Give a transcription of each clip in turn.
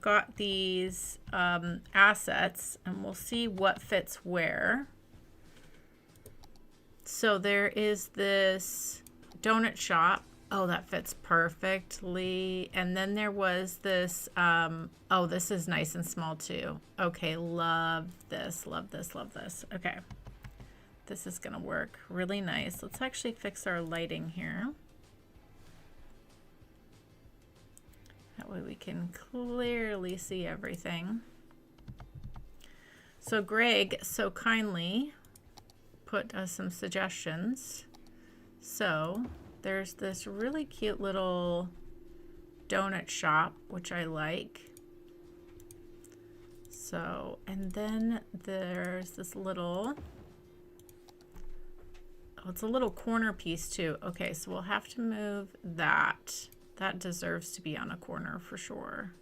got these assets, and we'll see what fits where. So there is this donut shop. Oh, that fits perfectly. And then there was this, oh, this is nice and small too. Okay, love this, love this, love this. Okay, this is gonna work really nice. Let's actually fix our lighting here. That way we can clearly see everything. So Greg so kindly put us some suggestions. So there's this really cute little donut shop, which I like. So, and then there's this little, oh, it's a little corner piece too. Okay, so we'll have to move that. That deserves to be on a corner for sure.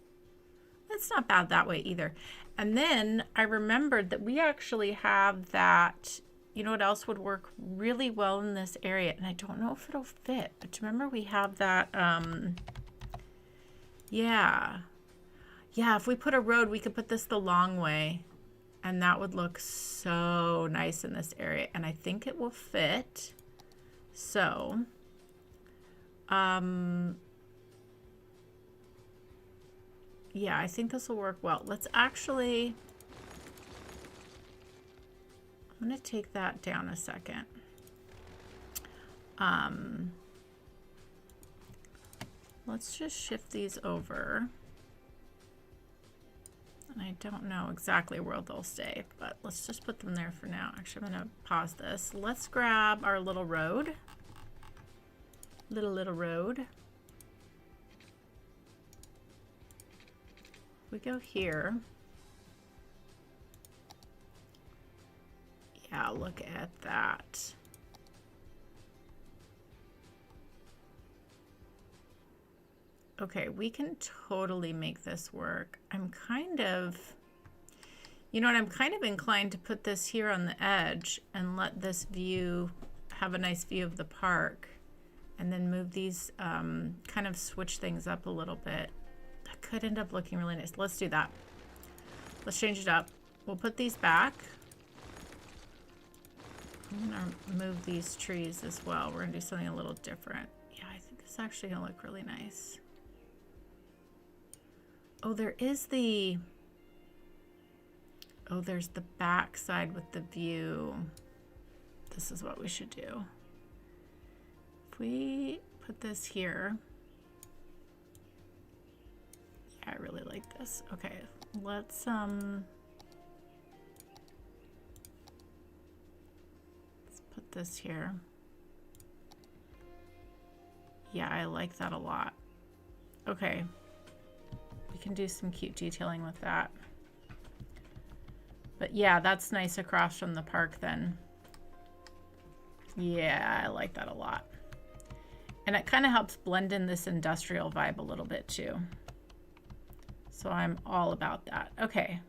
It's not bad that way either. And then I remembered that we actually have that. You know what else would work really well in this area? And I don't know if it'll fit, but remember we have that, yeah, if we put a road, we could put this the long way, and that would look so nice in this area. And I think it will fit. So, yeah, I think this will work well. Let's actually, I'm going to take that down a second. Let's just shift these over. And I don't know exactly where they'll stay, but let's just put them there for now. Actually, I'm going to pause this. Let's grab our little road. Little road. We go here. Yeah, look at that. Okay, we can totally make this work. I'm kind of, you know what, I'm kind of inclined to put this here on the edge and let this view have a nice view of the park, and then move these, kind of switch things up a little bit. That could end up looking really nice. Let's do that. Let's change it up. We'll put these back. I'm gonna move these trees as well. We're gonna do something a little different. Yeah, I think it's actually gonna look really nice. Oh, there is the, oh, there's the back side with the view. This is what we should do. If we put this here. Yeah, I really like this. Okay, let's put this here. Yeah, I like that a lot. Okay. We can do some cute detailing with that. But yeah, that's nice across from the park then. Yeah, I like that a lot. And it kind of helps blend in this industrial vibe a little bit too. So I'm all about that. Okay.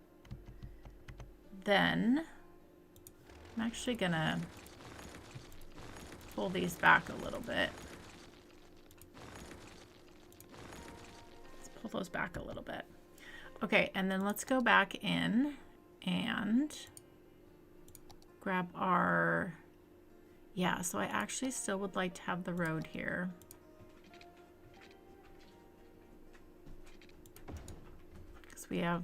Then I'm actually gonna pull these back a little bit. Let's pull those back a little bit. Okay, and then let's go back in and grab our, yeah, so I actually still would like to have the road here. Because we have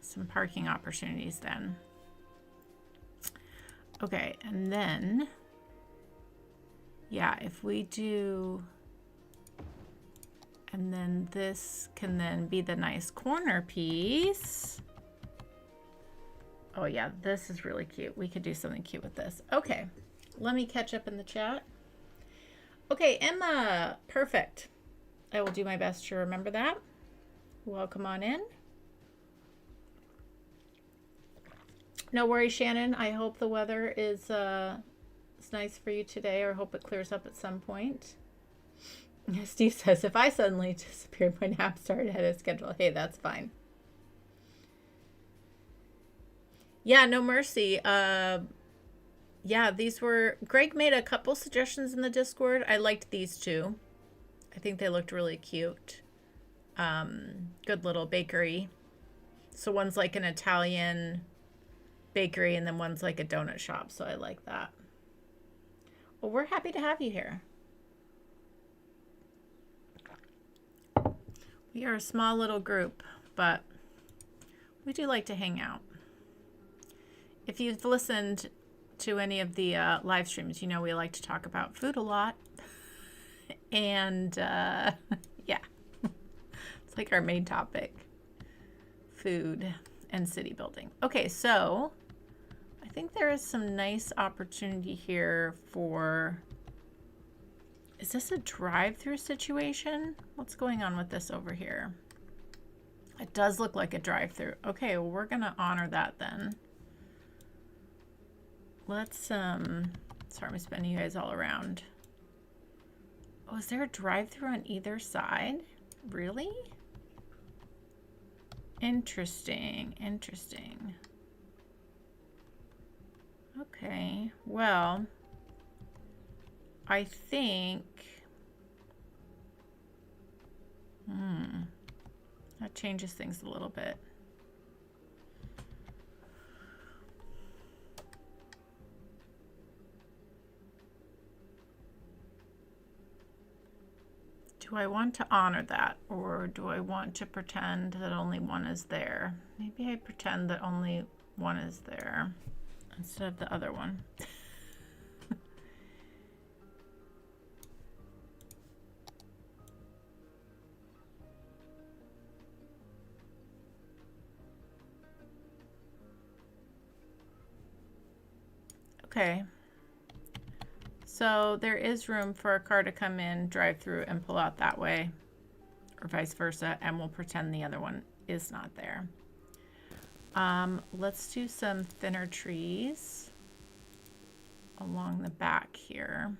some parking opportunities then. Okay, and then, yeah, if we do, and then this can then be the nice corner piece. Oh yeah, this is really cute. We could do something cute with this. Okay, let me catch up in the chat. Okay, Emma, perfect. I will do my best to remember that. Welcome on in. No worries, Shannon. I hope the weather is nice for you today, or hope it clears up at some point. Steve says, if I suddenly disappeared, my nap started ahead of schedule. Hey, that's fine. Yeah, no mercy. Yeah, these were, Greg made a couple suggestions in the Discord. I liked these two. I think they looked really cute. good little bakery. So one's like an Italian bakery and then one's like a donut shop. So I like that. Well, we're happy to have you here. We are a small little group, but we do like to hang out. If you've listened to any of the live streams, you know we like to talk about food a lot. And yeah, it's like our main topic, food and city building. Okay, so I think there is some nice opportunity here for, is this a drive-through situation? What's going on with this over here? It does look like a drive-through. Okay, well, we're gonna honor that then. Let's, sorry, I'm spinning you guys all around. Oh, is there a drive-through on either side? Really? Interesting, interesting. Okay, well, I think, that changes things a little bit. Do I want to honor that, or do I want to pretend that only one is there? Maybe I pretend that only one is there instead of the other one. Okay. So there is room for a car to come in, drive through, and pull out that way, or vice versa, and we'll pretend the other one is not there. Let's do some thinner trees along the back here.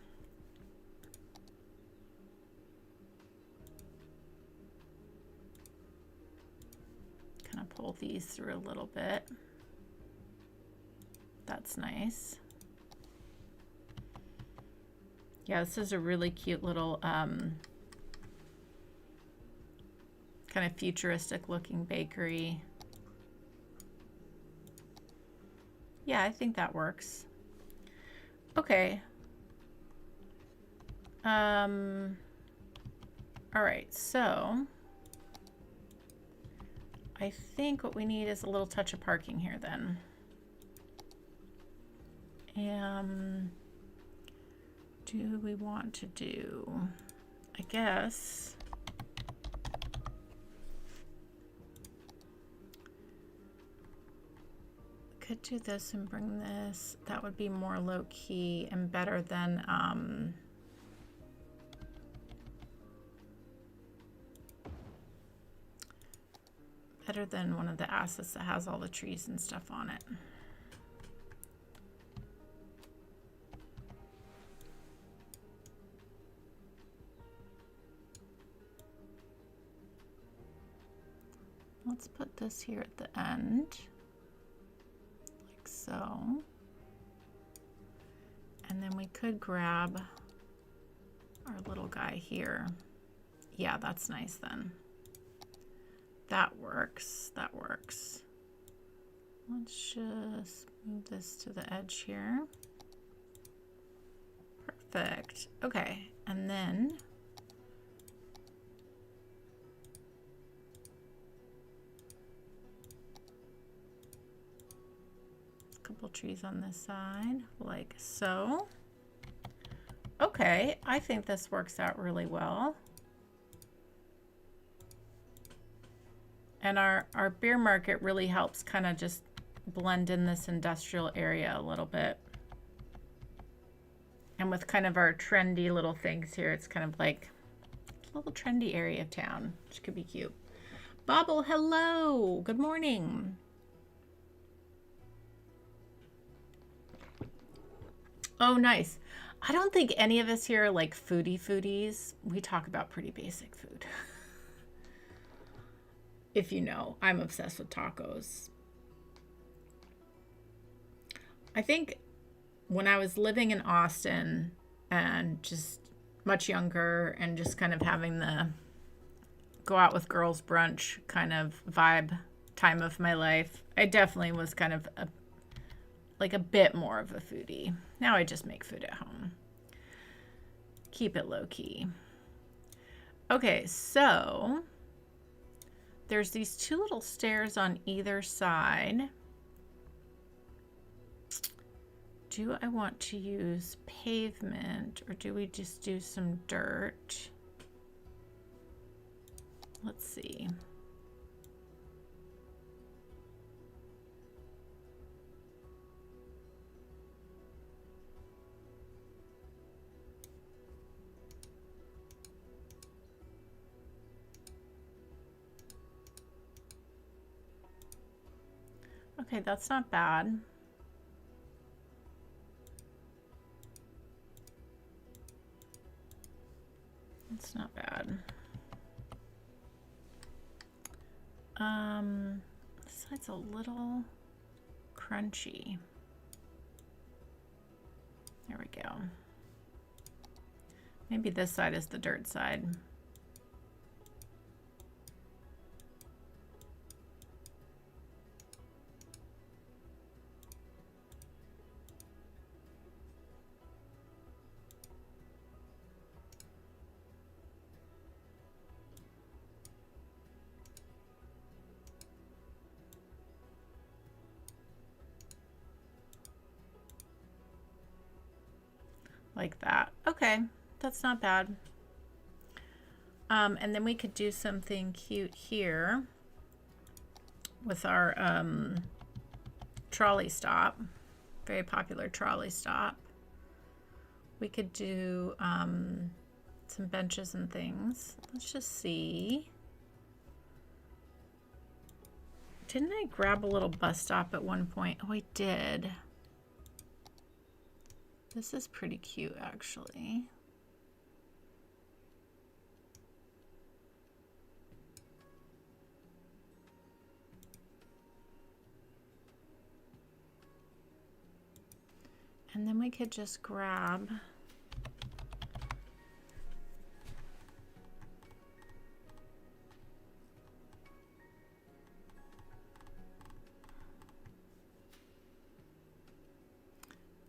Kind of pull these through a little bit. That's nice. Yeah, this is a really cute little kind of futuristic looking bakery. Yeah, I think that works. Okay. All right, so I think what we need is a little touch of parking here then. Do we want to do, I guess, could do this and bring this. That would be more low key and better than one of the assets that has all the trees and stuff on it. Let's put this here at the end, like so. And then we could grab our little guy here. Yeah, that's nice then. That works, that works. Let's just move this to the edge here. Perfect, okay, and then couple trees on this side, like so. Okay, I think this works out really well. And our beer market really helps kind of just blend in this industrial area a little bit. And with kind of our trendy little things here, it's kind of like a little trendy area of town, which could be cute. Bobble, hello, good morning. Oh, nice. I don't think any of us here are like foodies. We talk about pretty basic food. If you know, I'm obsessed with tacos. I think when I was living in Austin and just much younger and just kind of having the go out with girls brunch kind of vibe time of my life, I definitely was kind of a bit more of a foodie. Now I just make food at home. Keep it low key. Okay, so there's these two little stairs on either side. Do I want to use pavement or do we just do some dirt? Let's see. Okay, that's not bad. It's not bad. This side's a little crunchy. There we go. Maybe this side is the dirt side. Like that. Okay, that's not bad. And then we could do something cute here with our trolley stop. Very popular trolley stop. We could do some benches and things. Let's just see. Didn't I grab a little bus stop at one point? Oh, I did. This is pretty cute, actually. And then we could just grab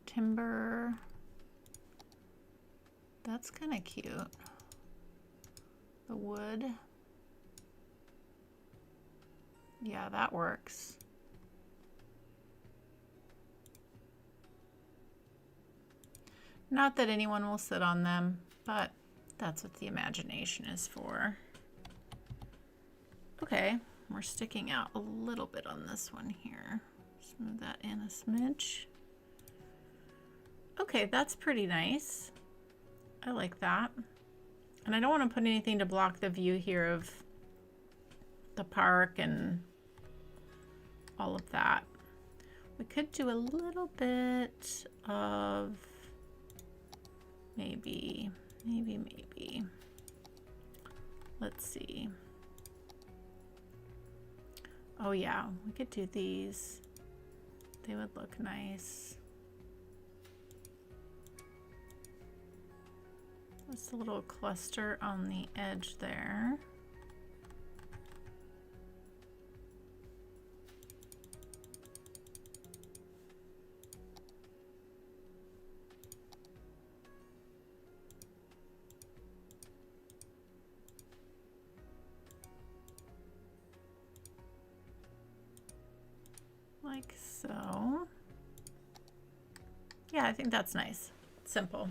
timber. That's kind of cute. The wood. Yeah, that works. Not that anyone will sit on them, but that's what the imagination is for. Okay, we're sticking out a little bit on this one here. Smooth that in a smidge. Okay, that's pretty nice. I like that. And I don't want to put anything to block the view here of the park and all of that. We could do a little bit of maybe. Let's see. Oh yeah, we could do these. They would look nice. Just a little cluster on the edge there. Like so. Yeah, I think that's nice. Simple.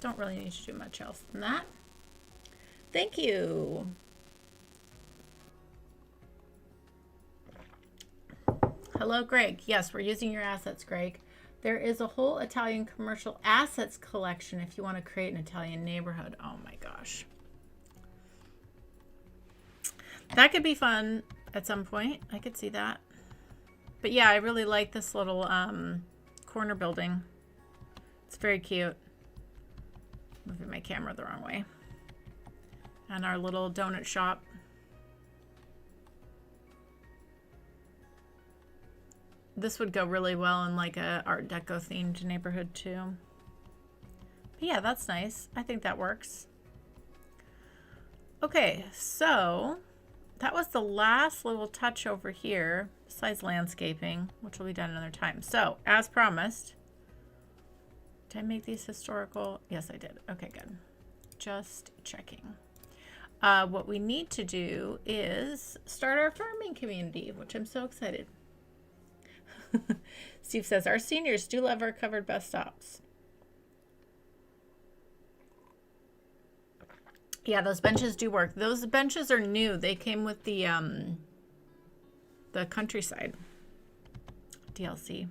Don't really need to do much else than that. Thank you. Hello, Greg. Yes, we're using your assets, Greg. There is a whole Italian commercial assets collection if you want to create an Italian neighborhood. Oh my gosh. That could be fun at some point. I could see that. But yeah, I really like this little corner building. It's very cute. Moving my camera the wrong way. And our little donut shop. This would go really well in like a Art Deco themed neighborhood too. But yeah, that's nice. I think that works. Okay, so that was the last little touch over here, besides landscaping, which will be done another time. So, as promised, did I make these historical? Yes, I did. Okay, good. Just checking. What we need to do is start our farming community, which I'm so excited. Steve says, our seniors do love our covered bus stops. Yeah, those benches do work. Those benches are new. They came with the Countryside DLC.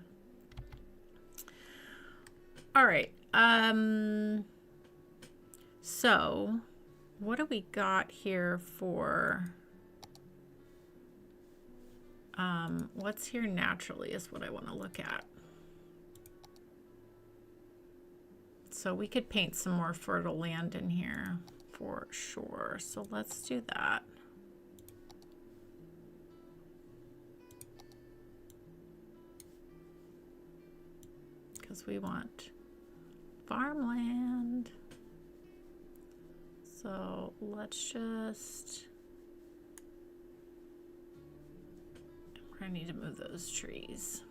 All right. So what do we got here for what's here naturally is what I want to look at. So we could paint some more fertile land in here for sure. So let's do that. Because we want farmland. So let's just, I need to move those trees.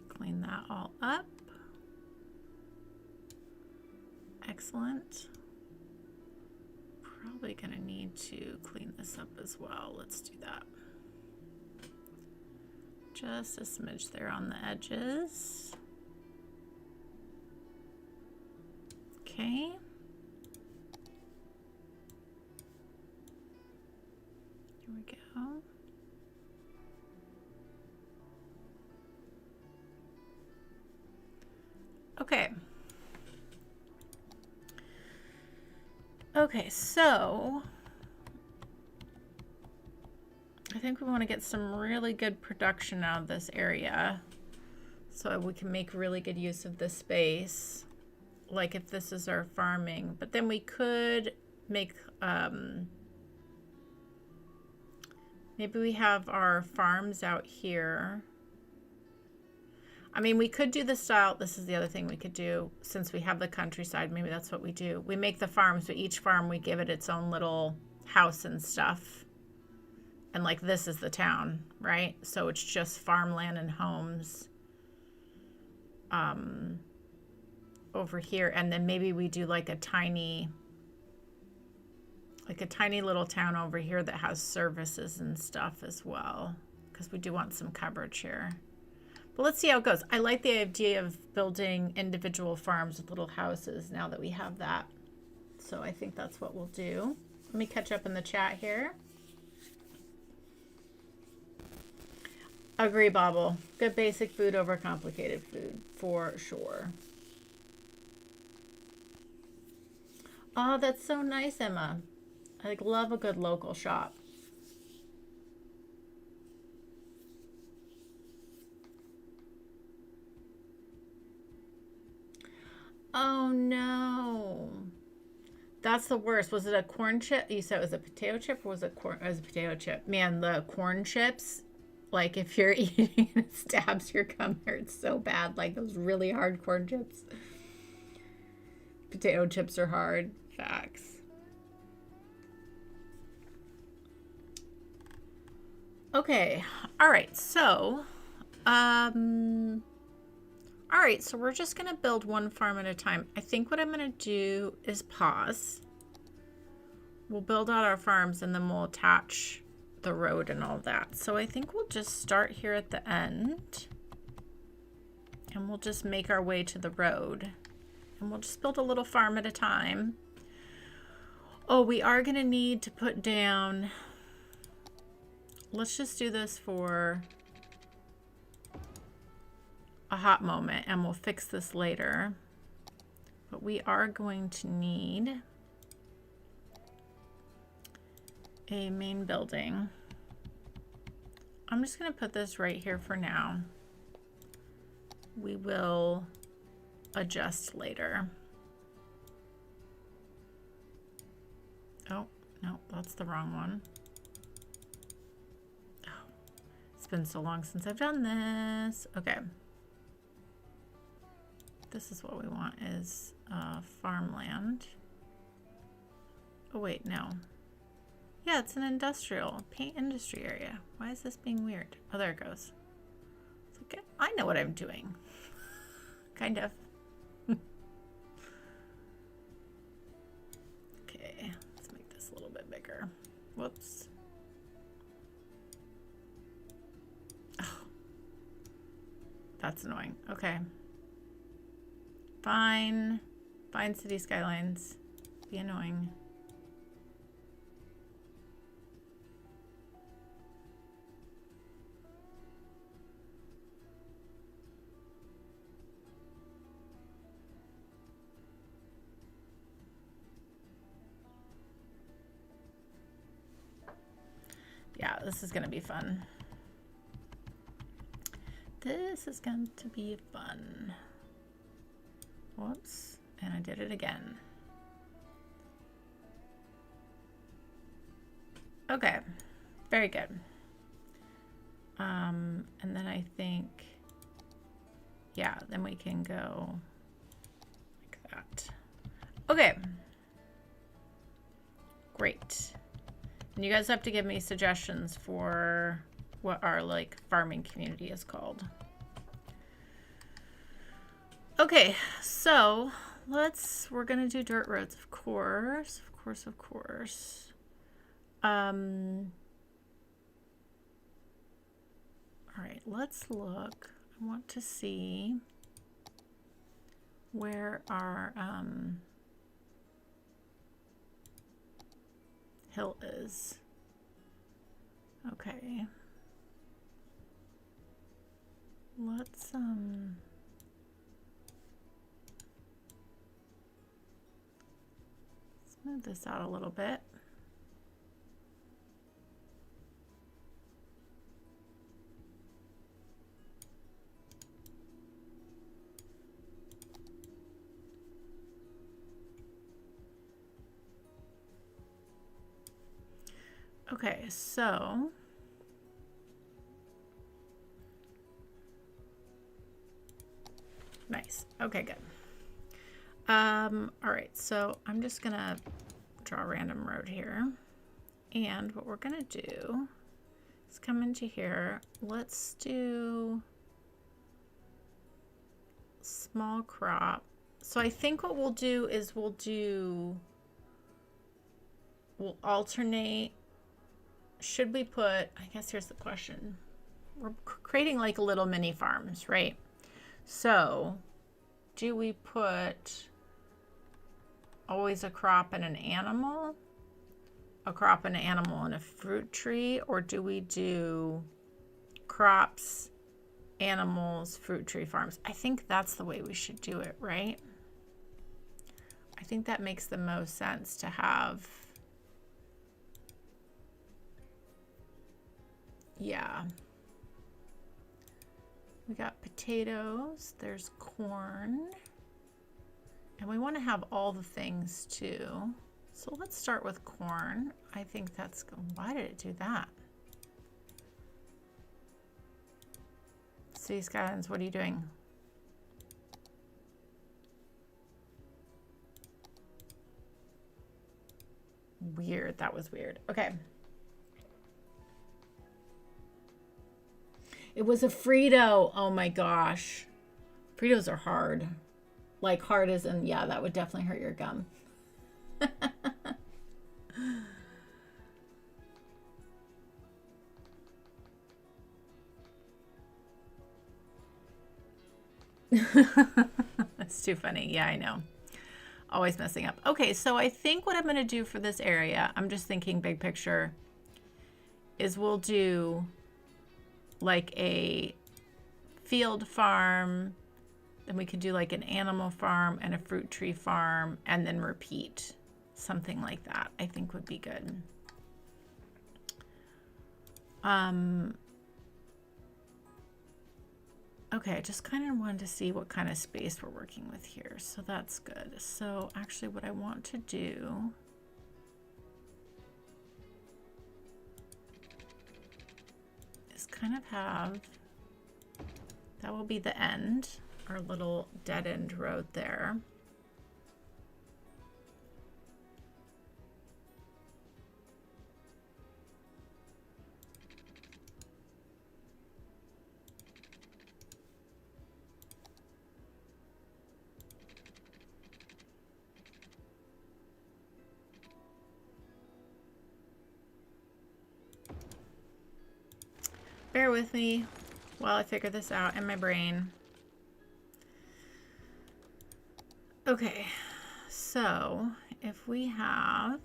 Clean that all up. Excellent. Probably going to need to clean this up as well. Let's do that. Just a smidge there on the edges. Okay. Here we go. Okay. Okay, so I think we want to get some really good production out of this area so we can make really good use of this space, like if this is our farming. But then we could make maybe we have our farms out here. I mean, we could do the style. This is the other thing we could do since we have the countryside. Maybe that's what we do. We make the farms, but each farm we give it its own little house and stuff. And like this is the town, right? So it's just farmland and homes over here. And then maybe we do like a tiny little town over here that has services and stuff as well, because we do want some coverage here. But let's see how it goes. I like the idea of building individual farms with little houses now that we have that. So I think that's what we'll do. Let me catch up in the chat here. Agree, Bobble. Good basic food over complicated food, for sure. Oh, that's so nice, Emma. I love a good local shop. Oh no, that's the worst. Was it a corn chip? You said it was a potato chip, or was it corn? It was a potato chip. Man, the corn chips, like if you're eating and it stabs your gum, hurts so bad. Like those really hard corn chips. Potato chips are hard. Facts. Okay. All right. So, all right, so we're just gonna build one farm at a time. I think what I'm gonna do is pause. We'll build out our farms and then we'll attach the road and all that. So I think we'll just start here at the end and we'll just make our way to the road and we'll just build a little farm at a time. Oh, we are gonna need to put down, let's just do this for a hot moment and we'll fix this later, but we are going to need a main building. I'm just going to put this right here for now. We will adjust later. Oh, No, that's the wrong one. Oh, it's been so long since I've done this. Okay. This is what we want is farmland. Oh wait, no. Yeah, it's an industrial, paint industry area. Why is this being weird? Oh, there it goes. It's okay. I know what I'm doing. Kind of. Okay, let's make this a little bit bigger. Whoops. Oh, that's annoying. Okay. Fine. Fine, city skylines. Be annoying. Yeah, this is going to be fun. This is going to be fun. Whoops. And I did it again. Okay. Very good. And then I think, yeah, then we can go like that. Okay. Great. And you guys have to give me suggestions for what our like farming community is called. Okay, so we're gonna do dirt roads, of course. All right, let's look. I want to see where our hill is. Okay. Let's move this out a little bit. Okay, so nice. Okay, good. All right, so I'm just gonna draw a random road here. And what we're gonna do is come into here. Let's do small crop. So I think what we'll do is we'll alternate. Should we put, I guess here's the question. We're creating like little mini farms, right? So do we put always a crop and an animal, a crop and an animal and a fruit tree, or do we do crops, animals, fruit tree farms? I think that's the way we should do it, right? I think that makes the most sense to have. Yeah. We got potatoes, there's corn, and we want to have all the things too. So let's start with corn. I think that's, why did it do that? City Skylines, what are you doing? Weird, that was weird. Okay. It was a Frito. Oh my gosh. Fritos are hard. Like hard as in, yeah, that would definitely hurt your gum. That's too funny. Yeah, I know. Always messing up. Okay, so I think what I'm going to do for this area, I'm just thinking big picture, is we'll do like a field farm, then we could do like an animal farm and a fruit tree farm, and then repeat. Something like that I think would be good. Okay, I just kind of wanted to see what kind of space we're working with here, so that's good. So actually what I want to do just kind of have, that will be the end, our little dead end road there. Bear with me while I figure this out in my brain. Okay, so if we have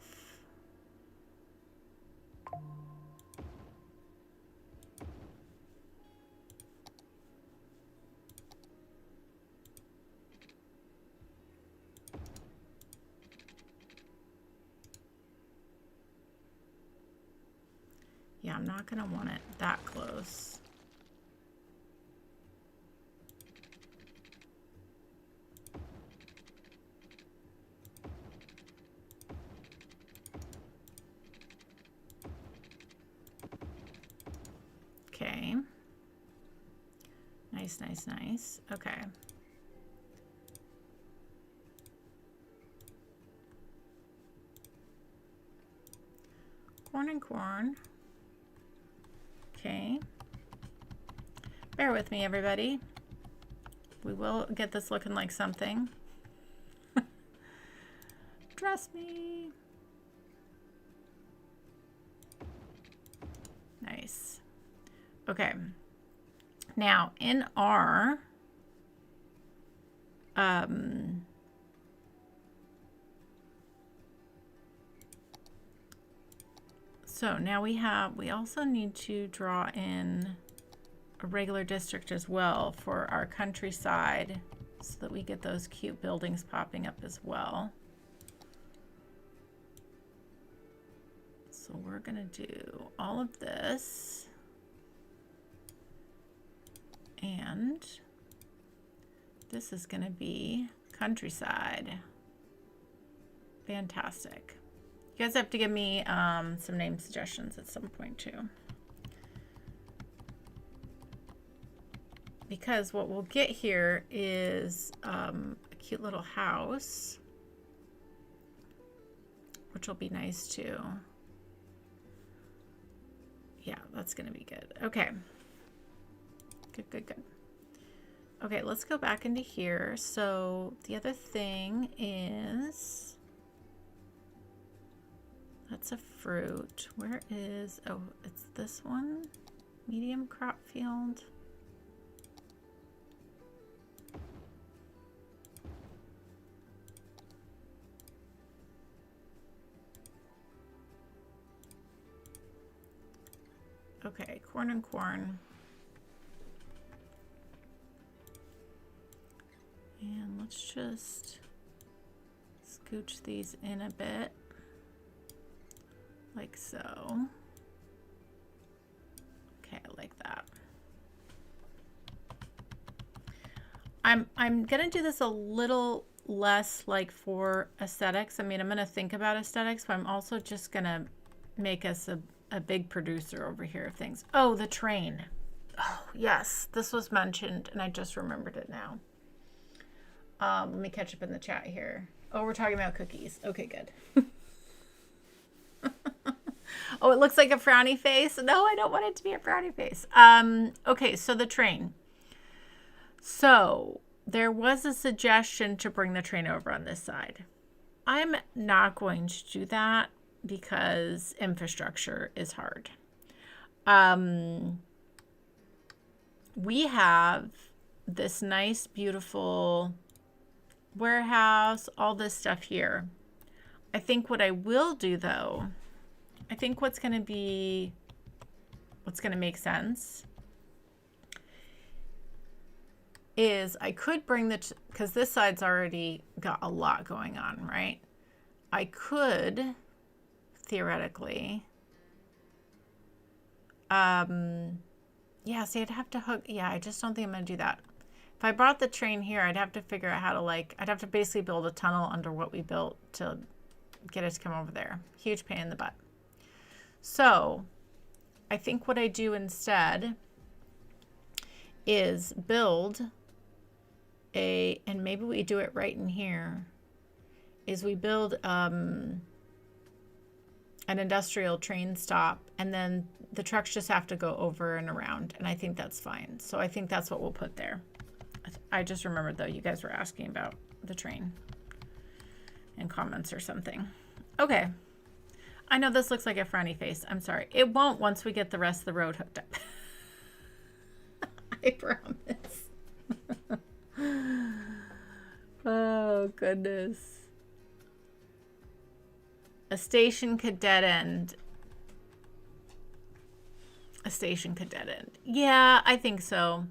yeah, I'm not gonna want it that close. Okay. Nice, nice, nice. Okay. Corn and corn. Okay. Bear with me, everybody. We will get this looking like something. Trust me. Nice. Okay. Now, in our so now we also need to draw in a regular district as well for our countryside so that we get those cute buildings popping up as well. So we're gonna do all of this, and this is gonna be countryside. Fantastic. You guys have to give me some name suggestions at some point too. Because what we'll get here is a cute little house, which will be nice too. Yeah, that's gonna be good. Okay. Good, good, good. Okay, let's go back into here. So the other thing is, that's a fruit. Where is, oh, it's this one. Medium crop field. Okay, corn and corn. And let's just scooch these in a bit, like so. Okay, I like that. I'm gonna do this a little less like for aesthetics. I mean, I'm gonna think about aesthetics, but I'm also just gonna make us a big producer over here of things. Oh, the train. Oh, yes, this was mentioned and I just remembered it now. Let me catch up in the chat here. Oh, we're talking about cookies. Okay, good. Oh, it looks like a frowny face. No, I don't want it to be a frowny face. Okay, so the train. So there was a suggestion to bring the train over on this side. I'm not going to do that because infrastructure is hard. We have this nice, beautiful warehouse, all this stuff here. I think what I will do though, I think what's going to make sense is I could bring because this side's already got a lot going on, right? I could theoretically, yeah, see, I'd have to hook, yeah, I just don't think I'm going to do that. If I brought the train here, I'd have to figure out how to I'd have to basically build a tunnel under what we built to get it to come over there. Huge pain in the butt. So I think what I do instead is build and maybe we do it right in here, is we build an industrial train stop, and then the trucks just have to go over and around, and I think that's fine. So I think that's what we'll put there. I just remembered, though, you guys were asking about the train in comments or something. Okay. I know this looks like a frowny face. I'm sorry. It won't once we get the rest of the road hooked up. I promise. Oh, goodness. A station could dead end. A station could dead end. Yeah, I think so.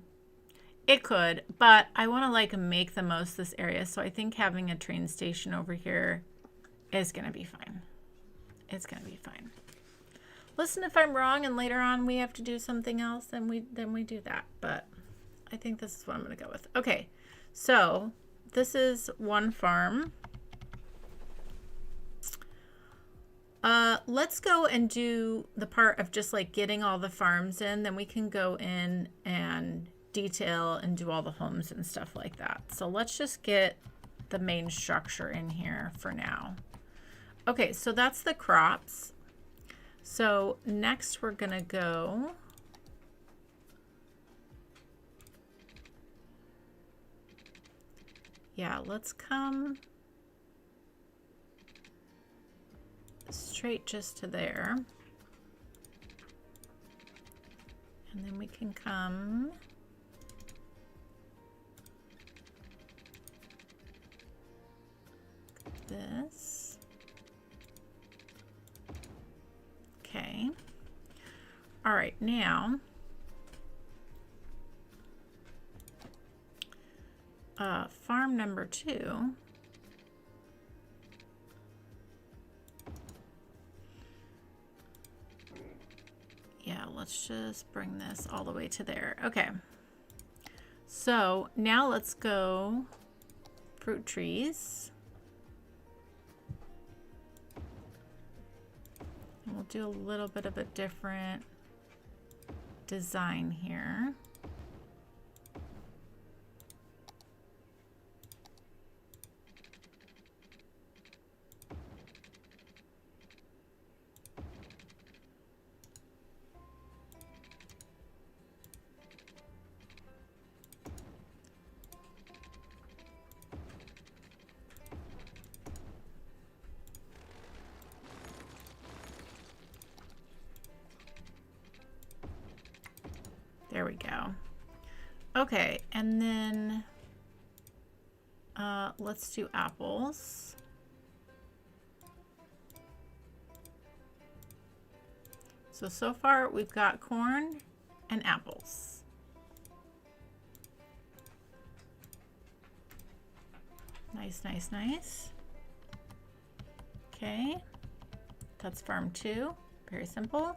It could, but I want to like make the most of this area. So I think having a train station over here is going to be fine. It's going to be fine. Listen, if I'm wrong and later on we have to do something else, then we do that. But I think this is what I'm going to go with. Okay, so this is one farm. Let's go and do the part of just like getting all the farms in. Then we can go in and detail and do all the homes and stuff like that. So let's just get the main structure in here for now. Okay, so that's the crops. So next we're gonna go let's come straight just to there. And then we can come this. Okay. All right, now farm number 2. Yeah, let's just bring this all the way to there. Okay. So now let's go fruit trees. And we'll do a little bit of a different design here. There we go. Okay, and then let's do apples. So far we've got corn and apples. Nice, nice, nice. Okay, that's farm 2. Very simple.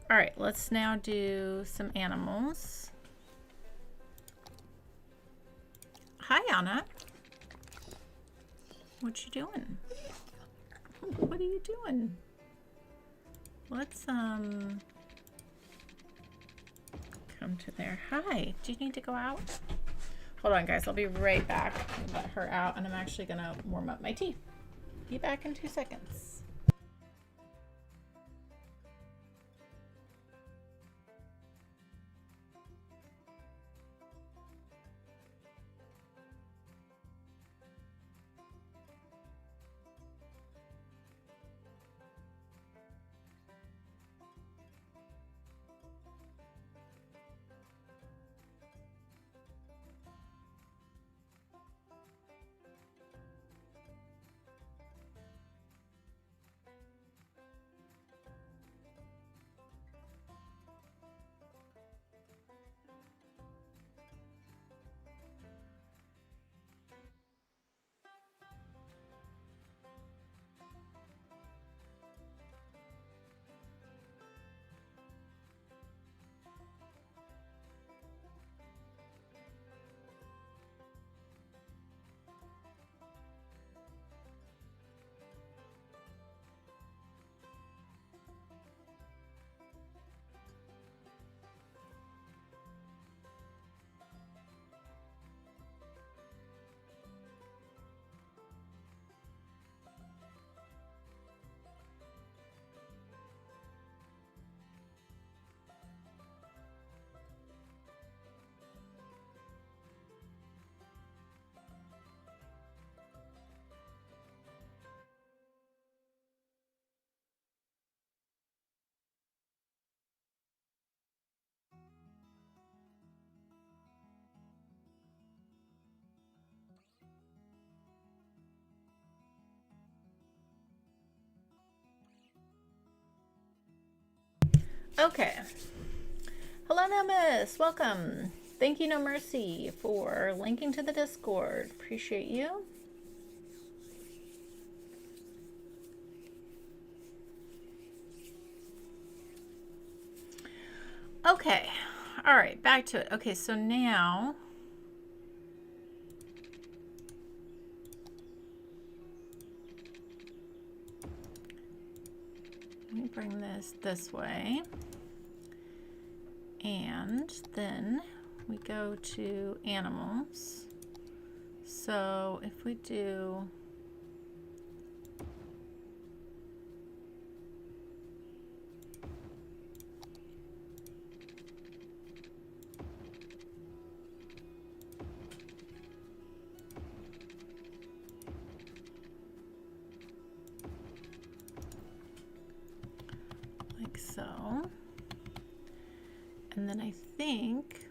All right, let's now do some animals. Hi, Anna. What you doing? What are you doing? Let's come to there. Hi, do you need to go out? Hold on, guys. I'll be right back. Let her out, and I'm actually gonna warm up my tea. Be back in 2 seconds. Okay. Hello, Nemus. Welcome. Thank you, No Mercy, for linking to the Discord. Appreciate you. Okay. All right, back to it. Okay, so now let me bring this way. And then we go to animals. So if we do like so. And then I think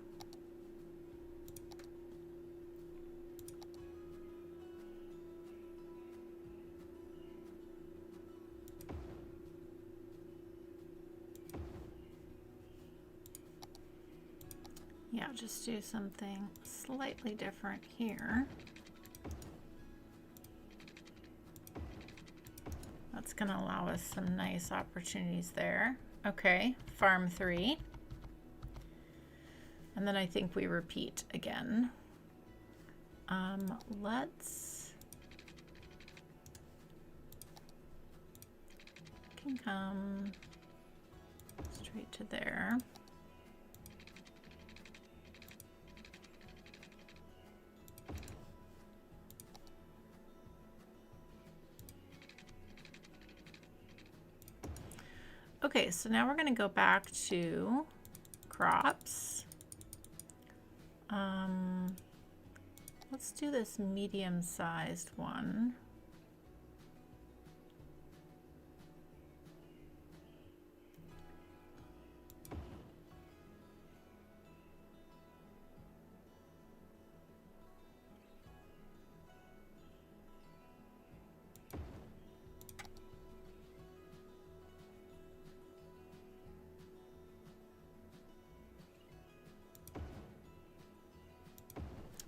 yeah, just do something slightly different here. That's going to allow us some nice opportunities there. Okay, farm 3. And then I think we repeat again. Let's can come straight to there. Okay, so now we're going to go back to crops. Let's do this medium-sized one.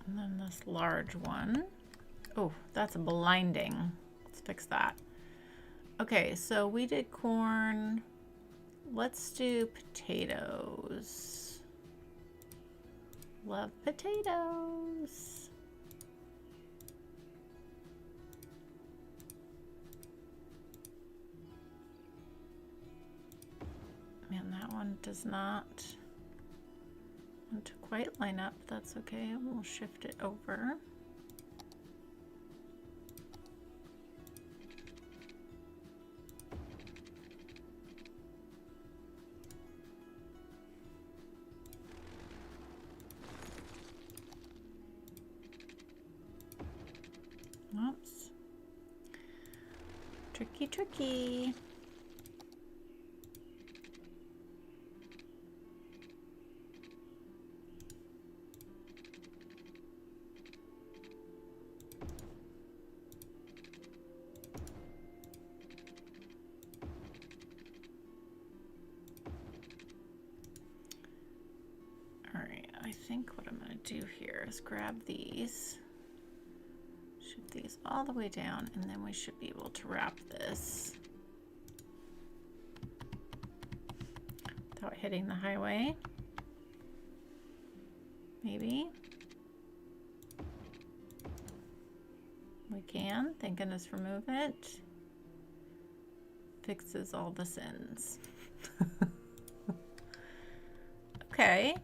And then this large one. Oh, that's blinding. Let's fix that. Okay, so we did corn. Let's do potatoes. Love potatoes. Man, that one does not want to quite line up. That's okay. We'll shift it over. Oops. Tricky, tricky. All right, I think what I'm going to do here is grab these. Shift these all the way down, and then we should be able to wrap this without hitting the highway. Maybe. We can. Thank goodness for movement. Fixes all the sins. Okay.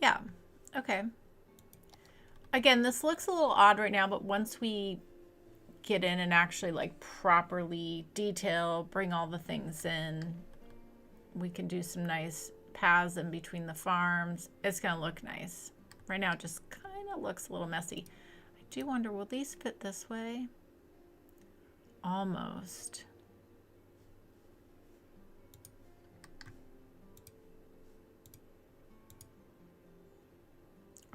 Yeah, okay. Again, this looks a little odd right now, but once we get in and actually like properly detail, bring all the things in, we can do some nice paths in between the farms. It's gonna look nice. Right now it just kind of looks a little messy. I do wonder, will these fit this way? Almost.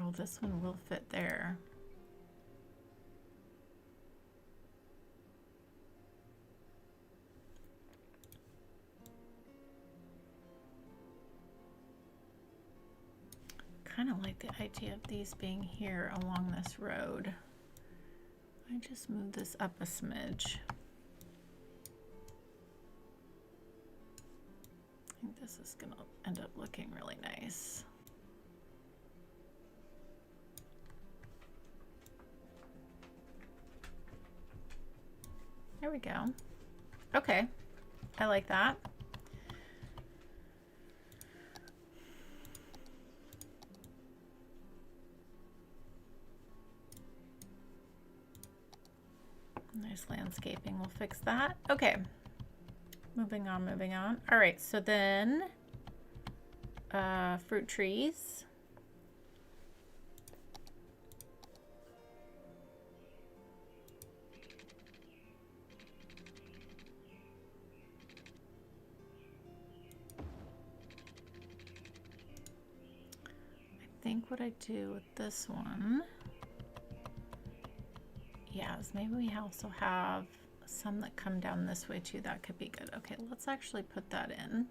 Oh, this one will fit there. kind of like the idea of these being here along this road. I just move this up a smidge. I think this is gonna end up looking really nice. There we go. Okay, I like that. Nice landscaping, we'll fix that. Okay, moving on, moving on. All right, so then fruit trees. I think what I do with this one, yeah, is maybe we also have some that come down this way too. That could be good. Okay, let's actually put that in.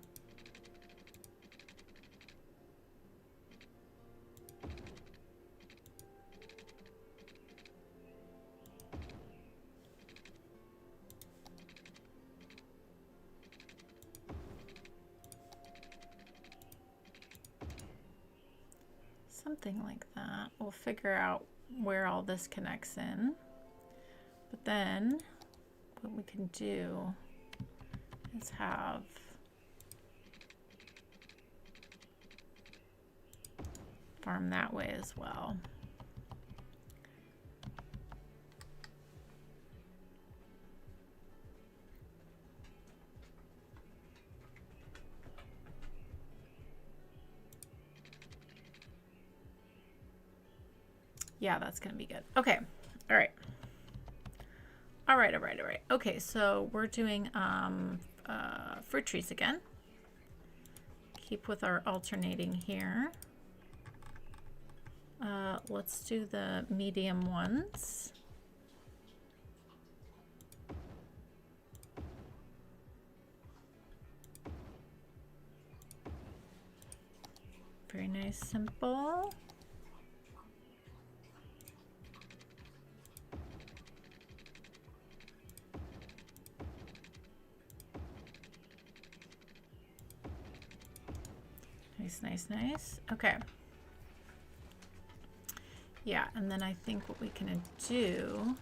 Something like that. We'll figure out where all this connects in. But then what we can do is have farm that way as well. Yeah, that's gonna be good. Okay, all right. All right, all right, all right. Okay, so we're doing fruit trees again. Keep with our alternating here. Let's do the medium ones. Very nice, simple. Nice, nice, nice. Okay. Yeah, and then I think what we can do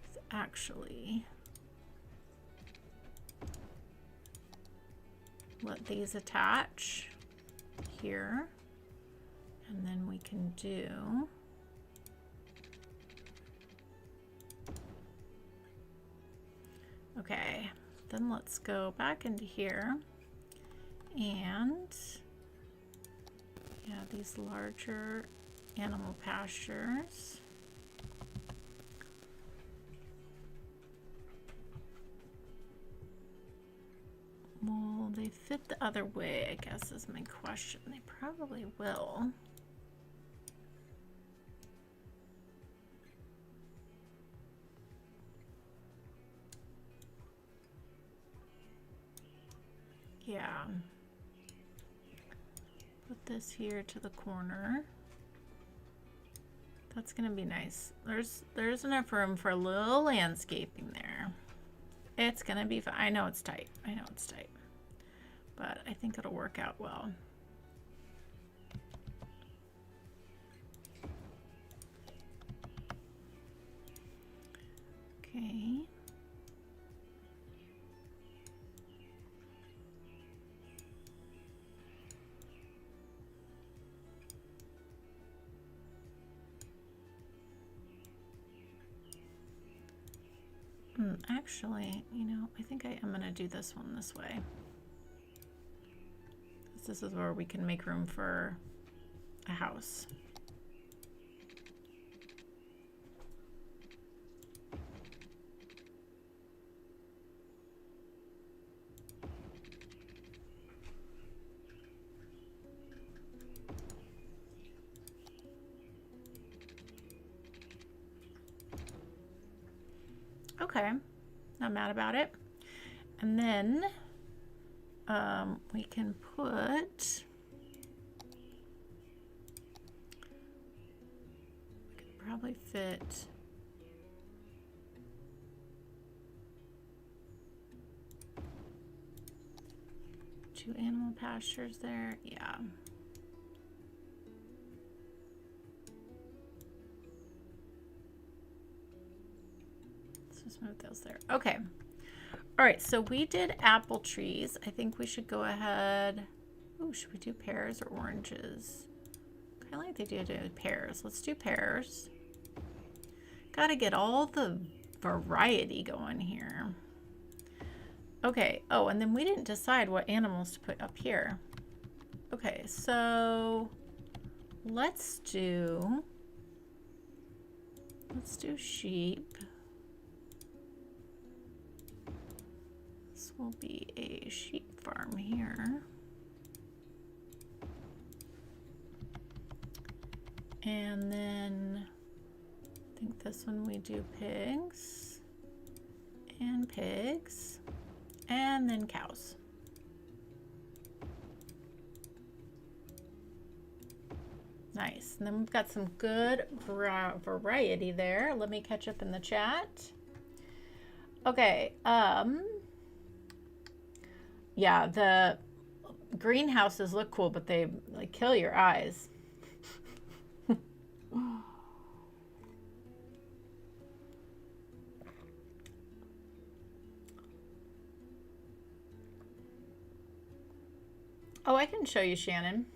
is actually let these attach here, and then we can do okay, then let's go back into here and yeah, these larger animal pastures. Will they fit the other way, I guess is my question. They probably will. Yeah. Put this here to the corner. That's gonna be nice. There's enough room for a little landscaping there. It's gonna be fine. I know it's tight. I know it's tight. But I think it'll work out well. Okay. Actually, you know, I think I am going to do this one this way. This is where we can make room for a house. Okay, not mad about it. And then we can put probably fit. Two animal pastures there. Yeah. Let's just move those there. Okay. All right, so we did apple trees. I think we should go ahead. Oh, should we do pears or oranges? Kind of like they do pears. Let's do pears. Got to get all the variety going here. Okay. Oh, and then we didn't decide what animals to put up here. Okay, so let's do sheep. This will be a sheep farm here. And then I think this one we do pigs and pigs and then cows. Nice. And then we've got some good variety there. Let me catch up in the chat. Okay. Yeah, the greenhouses look cool, but they like kill your eyes. Oh, I can show you, Shannon.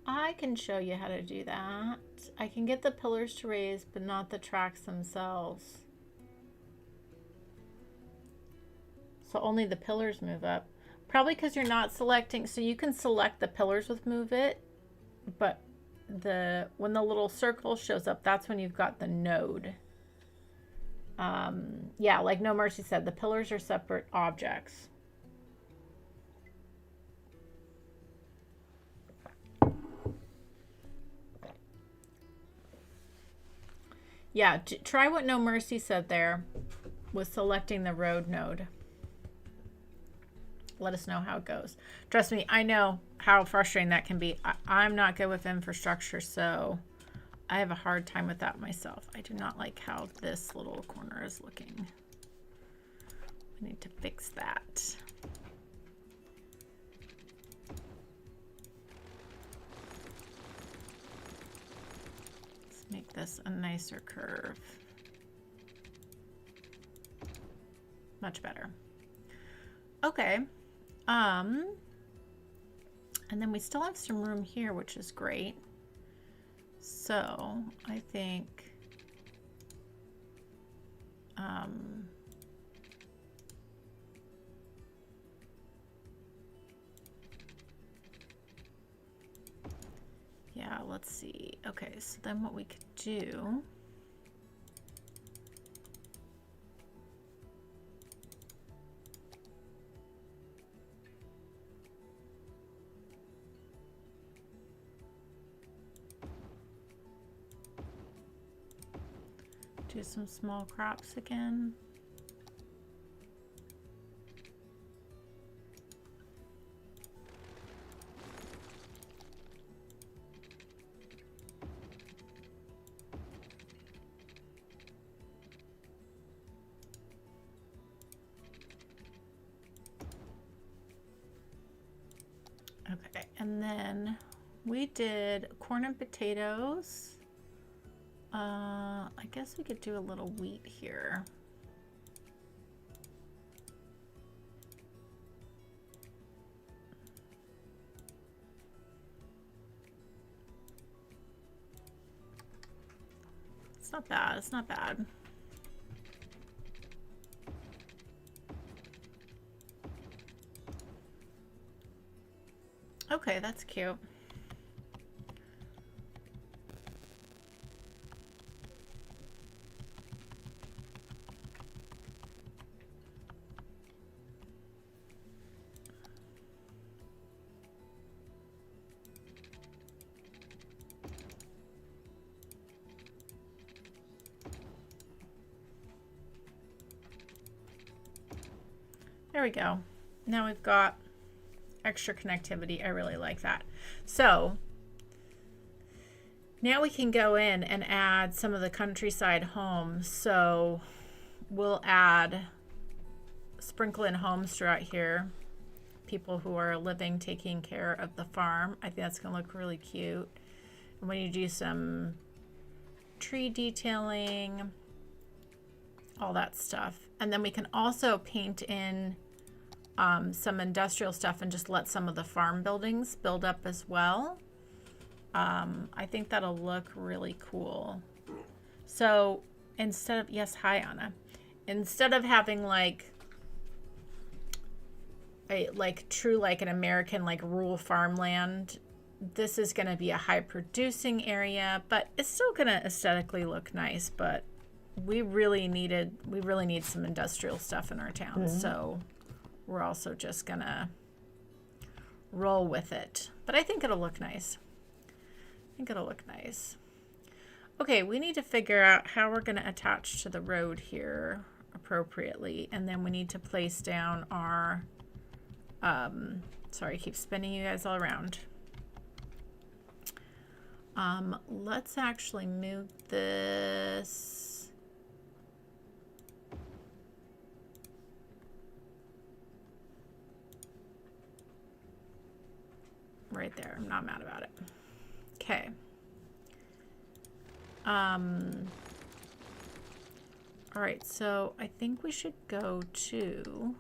I can show you how to do that. I can get the pillars to raise, but not the tracks themselves. So only the pillars move up. Probably because you're not selecting. So you can select the pillars with move it, but when the little circle shows up, that's when you've got the node. Yeah, like No Mercy said, the pillars are separate objects. Yeah, try what No Mercy said there with selecting the road node. Let us know how it goes. Trust me, I know how frustrating that can be. I'm not good with infrastructure, so I have a hard time with that myself. I do not like how this little corner is looking. We need to fix that. Let's make this a nicer curve. Much better. Okay. And then we still have some room here, which is great. So I think yeah, let's see. Okay, so then what we could do, do some small crops again. Okay, and then we did corn and potatoes. I guess we could do a little wheat here. It's not bad. It's not bad. Okay, that's cute. There we go. Now we've got extra connectivity. I really like that. So Now we can go in and add some of the countryside homes. So we'll sprinkle in homes throughout here. People who are living, taking care of the farm. I think that's gonna look really cute. And when you do some tree detailing, all that stuff. And then we can also paint in some industrial stuff and just let some of the farm buildings build up as well. I think that'll look really cool. So instead of, yes, hi Anna. Instead of having like an American like rural farmland, this is going to be a high producing area, but it's still going to aesthetically look nice. But we really need some industrial stuff in our town. So we're also just going to roll with it. But I think it'll look nice. Okay, we need to figure out how we're going to attach to the road here appropriately. And then we need to place down our, sorry, I keep spinning you guys all around. Let's actually move this. Right there. I'm not mad about it. Okay. All right, so I think we should go to,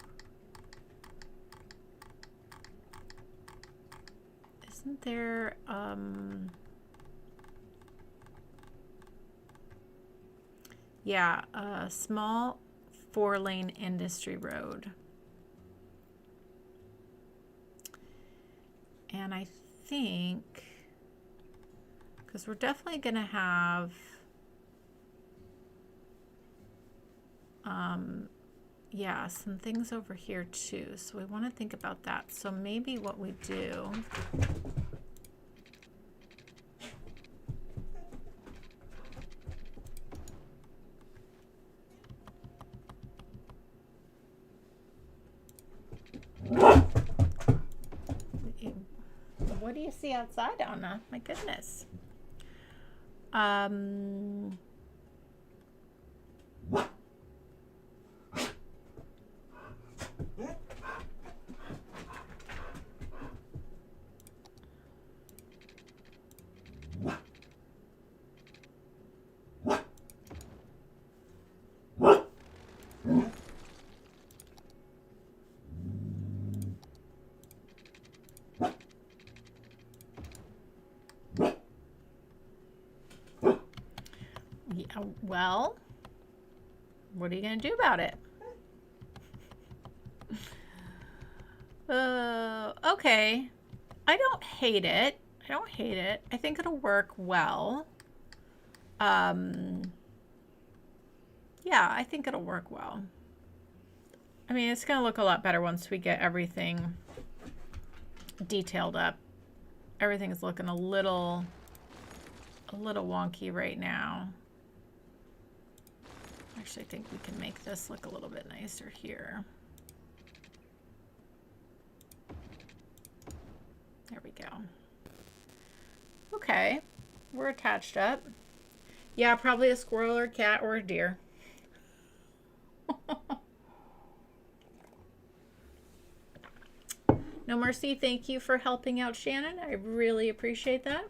isn't there, yeah, a small 4-lane industry road. And I think, because we're definitely going to have, yeah, some things over here too. So we want to think about that. So maybe what we do, what do you see outside, Anna? My goodness. Yeah, well, what are you going to do about it? Okay. I don't hate it. I think it'll work well. Yeah, I think it'll work well. I mean, it's going to look a lot better once we get everything detailed up. Everything's looking a little wonky right now. Actually, I think we can make this look a little bit nicer here. There we go. Okay, we're attached up. Yeah, probably a squirrel or a cat or a deer. No Mercy, thank you for helping out Shannon. I really appreciate that.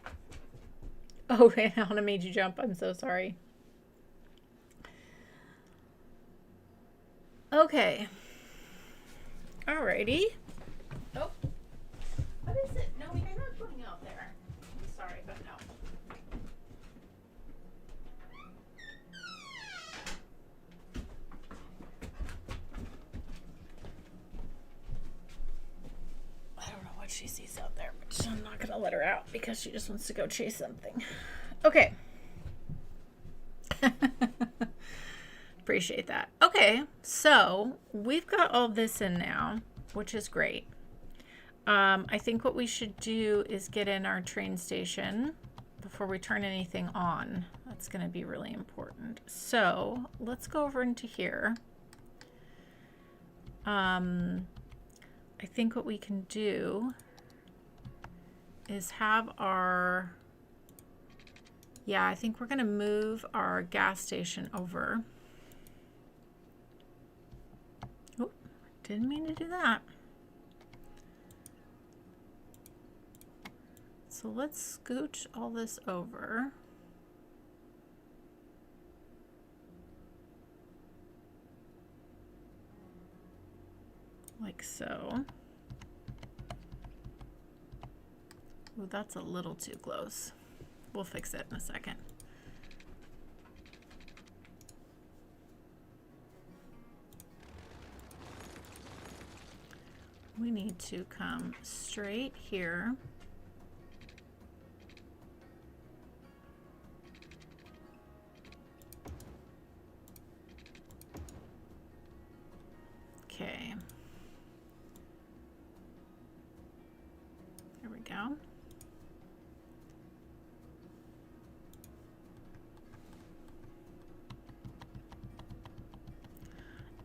Oh, Anna made you jump. I'm so sorry. Okay. Alrighty. Oh. What is it? No, you're not going out there. I'm sorry, but no. I don't know what she sees out there, but I'm not going to let her out because she just wants to go chase something. Okay. Appreciate that. Okay, so we've got all this in now, which is great. I think what we should do is get in our train station before we turn anything on. That's going to be really important. So let's go over into here. I think what we can do is have our Yeah, I think we're going to move our gas station over. Oh, didn't mean to do that. So let's scooch all this over. Like so. Ooh, that's a little too close. We'll fix it in a second. We need to come straight here. Okay. There we go.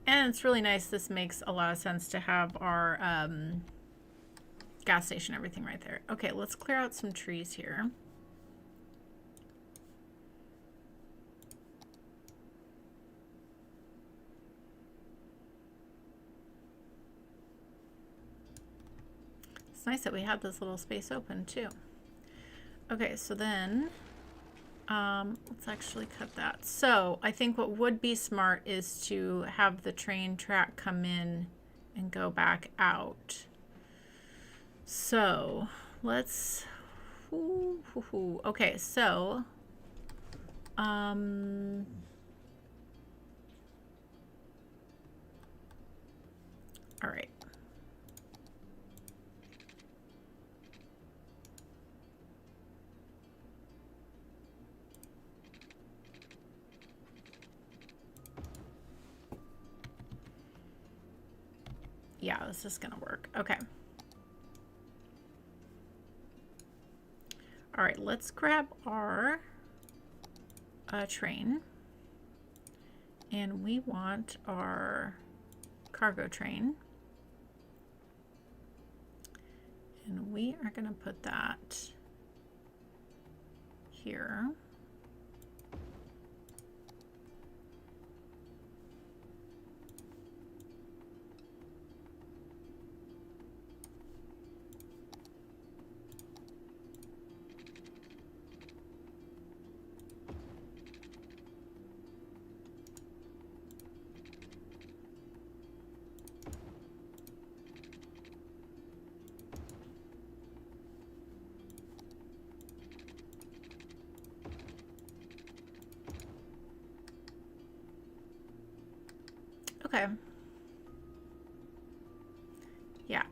And it's really nice. This makes a lot of sense to have our gas station, everything right there. Okay, let's clear out some trees here. It's nice that we have this little space open too. Okay, so then let's actually cut that. So I think what would be smart is to have the train track come in and go back out. So let's, okay, so, all right. Yeah, this is gonna work. Okay. All right, let's grab our train. And we want our cargo train. And we are gonna put that here. Okay. Yeah.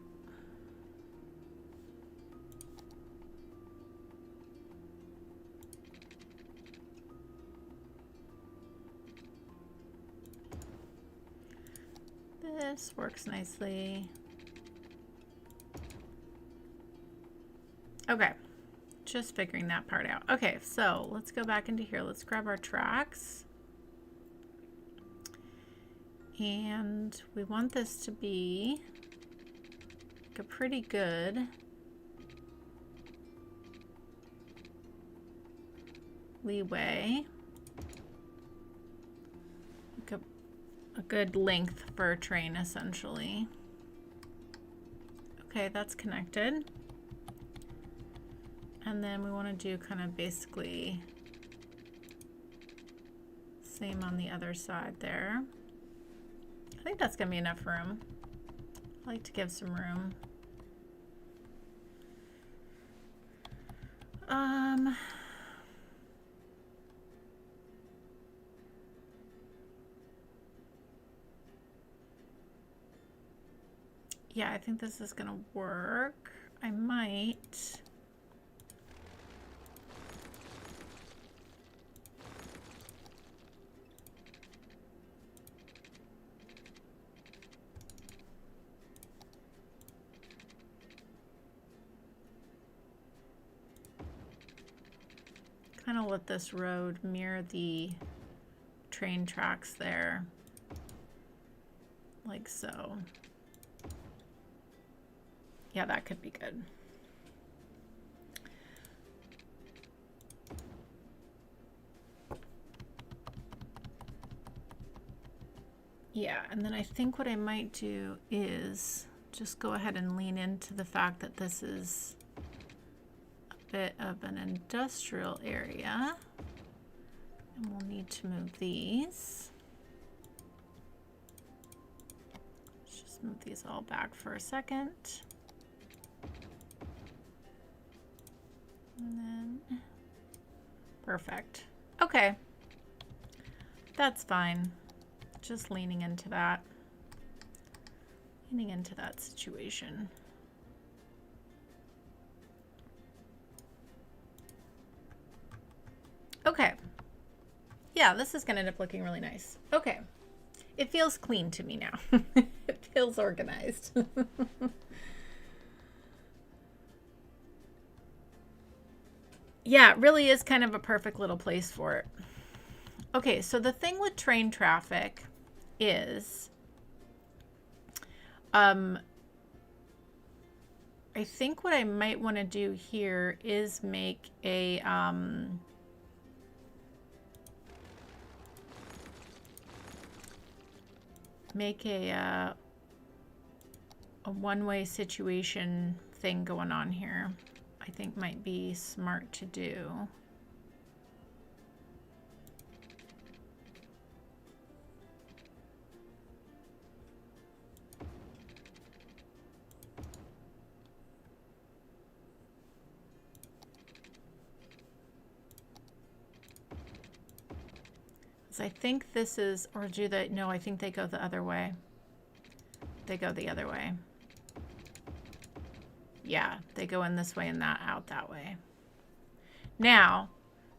This works nicely. Okay. Just figuring that part out. Okay, so let's go back into here. Let's grab our tracks. And we want this to be like a pretty good leeway. Like a good length for a train, essentially. Okay, that's connected. And then we want to do kind of basically same on the other side there. I think that's going to be enough room. I like to give some room. Yeah, I think this is going to work. I might. Kind of let this road mirror the train tracks there, like so. Yeah, that could be good. Yeah, and then I think what I might do is just go ahead and lean into the fact that this is a bit of an industrial area. And we'll need to move these. Let's just move these all back for a second. And then, perfect. Okay, that's fine. Just leaning into that situation. Okay. Yeah, this is going to end up looking really nice. Okay. It feels clean to me now. It feels organized. Yeah, it really is kind of a perfect little place for it. Okay, so the thing with train traffic is, I think what I might want to do here is make a, a one-way situation thing going on here. I think might be smart to do. So I think this is, or do they, no, I think they go the other way. They go the other way. Yeah, they go in this way and that out that way. Now,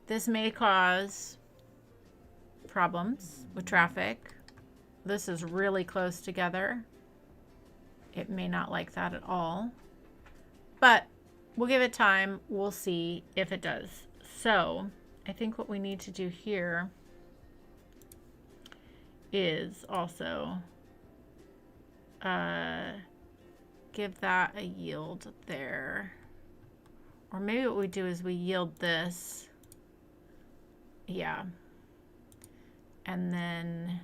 this may cause problems with traffic. This is really close together. It may not like that at all. But we'll give it time. We'll see if it does. So I think what we need to do here is also give that a yield there. Or maybe what we do is we yield this. Yeah. And then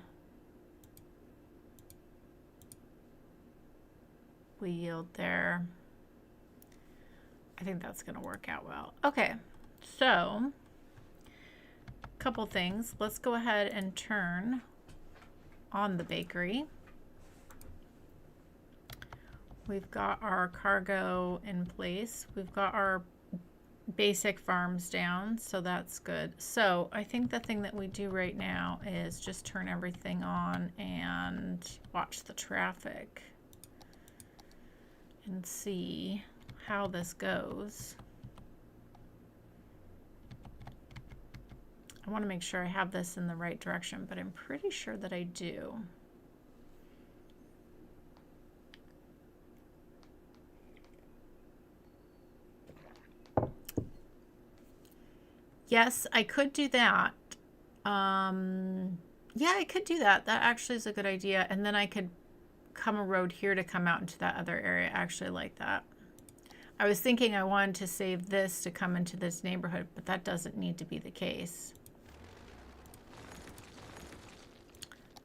we yield there. I think that's going to work out well. Okay, so a couple things. Let's go ahead and turn on the bakery. We've got our cargo in place. We've got our basic farms down, so that's good. So I think the thing that we do right now is just turn everything on and watch the traffic and see how this goes. I want to make sure I have this in the right direction, but I'm pretty sure that I do. Yes, I could do that. Yeah, I could do that. That actually is a good idea. And then I could come a road here to come out into that other area. I actually like that. I was thinking I wanted to save this to come into this neighborhood, but that doesn't need to be the case.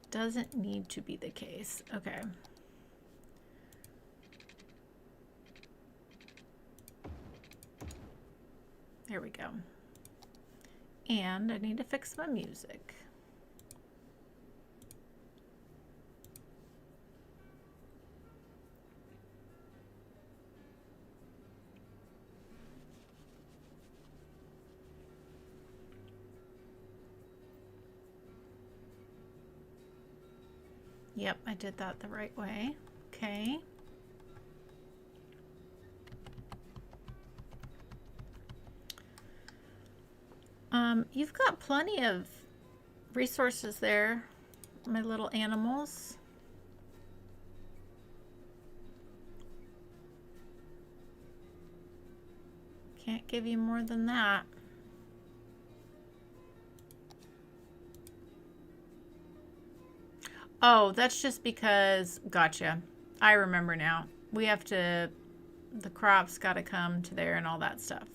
Doesn't need to be the case. Okay. There we go. And I need to fix my music. Yep, I did that the right way. Okay. You've got plenty of resources there, my little animals. Can't give you more than that. Oh, that's just because, gotcha. I remember now. We have to, the crops got to come to there and all that stuff.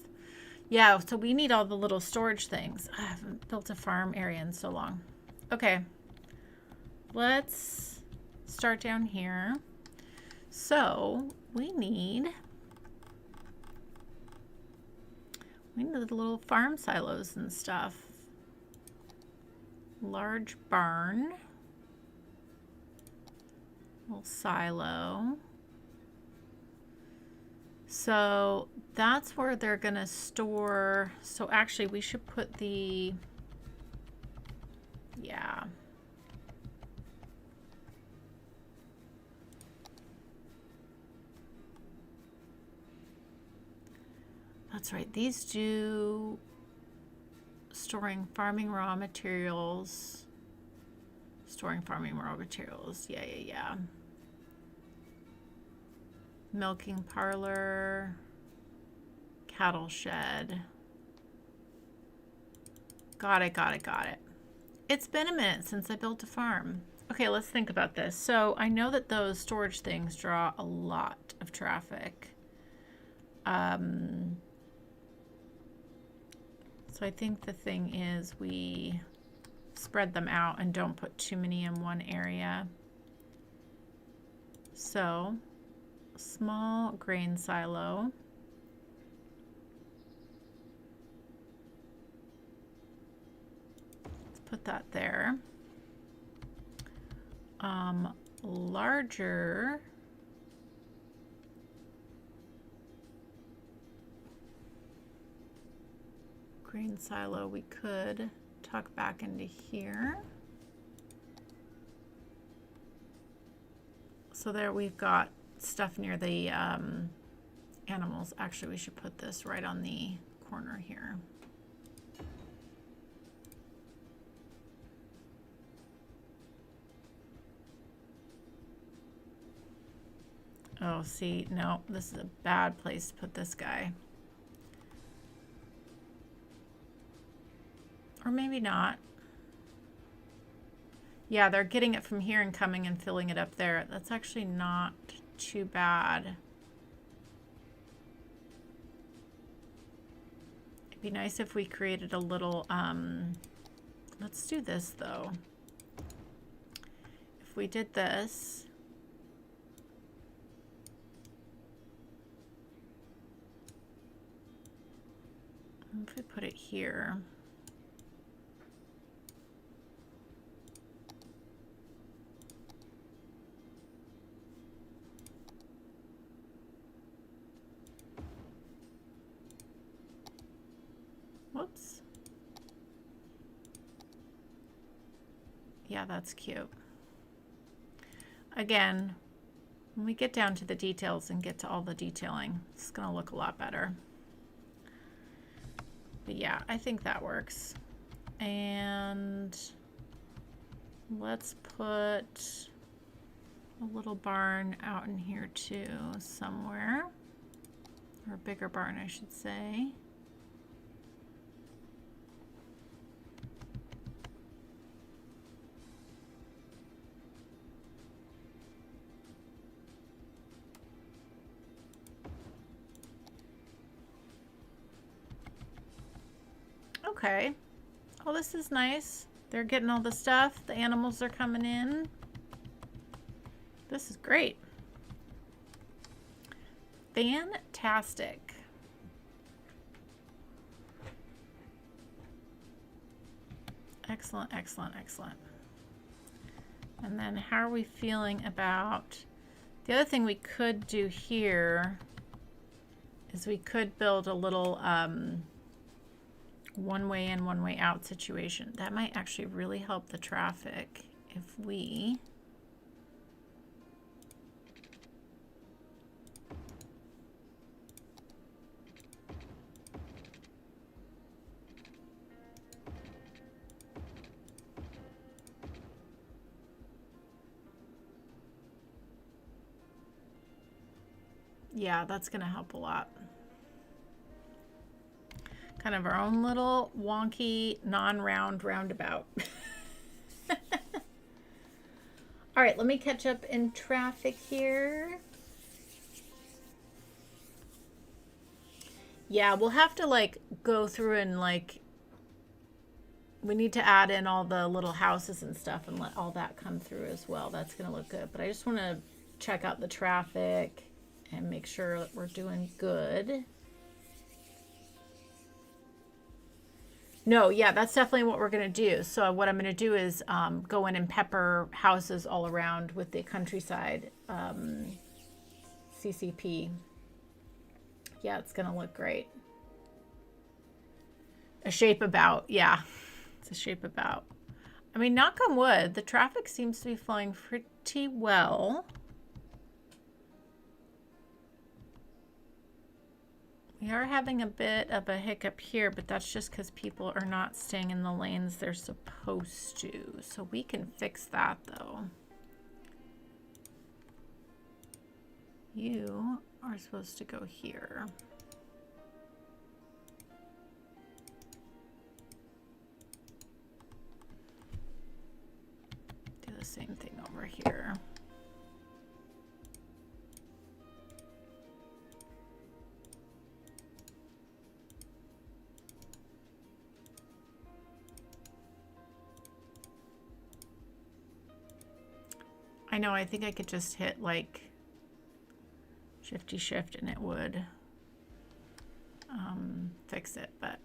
Yeah, so we need all the little storage things. I haven't built a farm area in so long. Okay. let's start down here. So we need the little farm silos and stuff. Large barn, little silo. So that's where they're gonna store. So actually we should put the, yeah. That's right, these do storing farming raw materials. Storing farming raw materials, yeah. Milking parlor, cattle shed. Got it. It's been a minute since I built a farm. Okay, let's think about this. So I know that those storage things draw a lot of traffic. So I think the thing is we spread them out and don't put too many in one area. So, small grain silo. Let's put that there. Larger grain silo we could tuck back into here. So there we've got stuff near the animals. Actually, we should put this right on the corner here. Oh, see, no, this is a bad place to put this guy. Or maybe not. Yeah, they're getting it from here and coming and filling it up there. That's actually not too bad. It'd be nice if we created a little, let's do this though. If we did this, if we put it here. Whoops. Yeah, that's cute. Again, when we get down to the details and get to all the detailing, it's going to look a lot better. But yeah, I think that works. And let's put a little barn out in here too, somewhere. Or a bigger barn, I should say. Okay. Oh, this is nice. They're getting all the stuff. The animals are coming in. This is great. Fantastic. Excellent, excellent, excellent. And then how are we feeling about... The other thing we could do here is we could build a little... one way in, one way out situation. That might actually really help the traffic if we yeah, that's gonna help a lot. Kind of our own little wonky non-round roundabout. All right, let me catch up in traffic here. Yeah, we'll have to like go through and like we need to add in all the little houses and stuff and let all that come through as well. That's going to look good. But I just want to check out the traffic and make sure that we're doing good. No, yeah, that's definitely what we're going to do. So what I'm going to do is go in and pepper houses all around with the countryside CCP. Yeah, it's going to look great. A shape about, yeah, it's a shape about. I mean, knock on wood, the traffic seems to be flowing pretty well. We are having a bit of a hiccup here, but that's just because people are not staying in the lanes they're supposed to. So we can fix that though. You are supposed to go here. Do the same thing over here. I know, I think I could just hit like shifty shift and it would fix it, but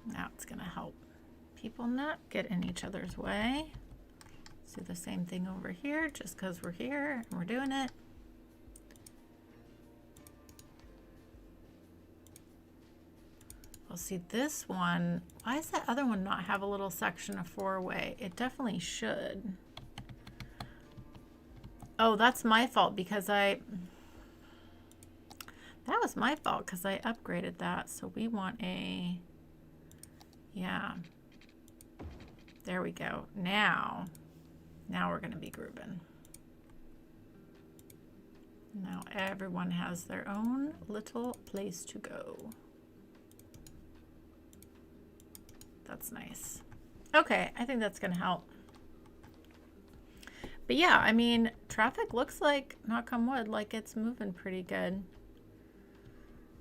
now it's gonna help people not get in each other's way. Let's do the same thing over here just because we're here and we're doing it. Well, see this one, why does that other one not have a little section of four-way? It definitely should. Oh, that's my fault because that was my fault because I upgraded that. So we want a, yeah, there we go. Now we're going to be grooving. Now everyone has their own little place to go. That's nice. Okay, I think that's gonna help. But yeah, I mean, traffic looks like, knock on wood, like it's moving pretty good.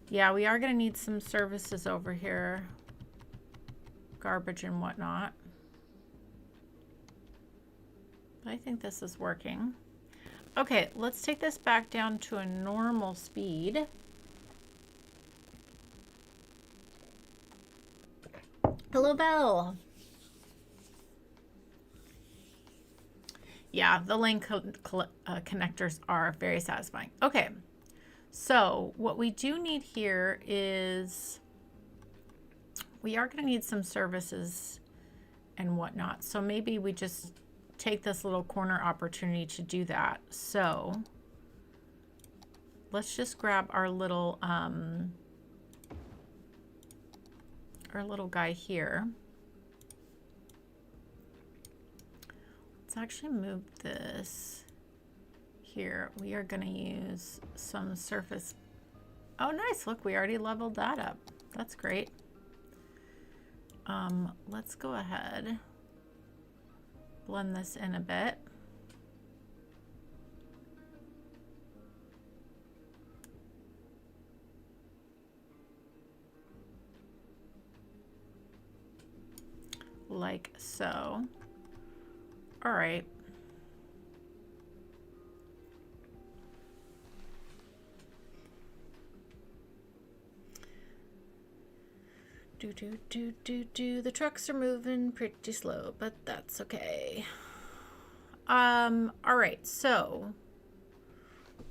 Yeah, we are gonna need some services over here. Garbage and whatnot. But I think this is working. Okay, let's take this back down to a normal speed. Hello, Belle. Yeah, the lane connectors are very satisfying. Okay, so what we do need here is we are going to need some services and whatnot. So maybe we just take this little corner opportunity to do that. So let's just grab our little guy here. Let's actually move this here. We are going to use some surface. Oh, nice. Look, we already leveled that up. That's great. Let's go ahead, blend this in a bit. Like so. All right. The trucks are moving pretty slow, but that's okay. All right, so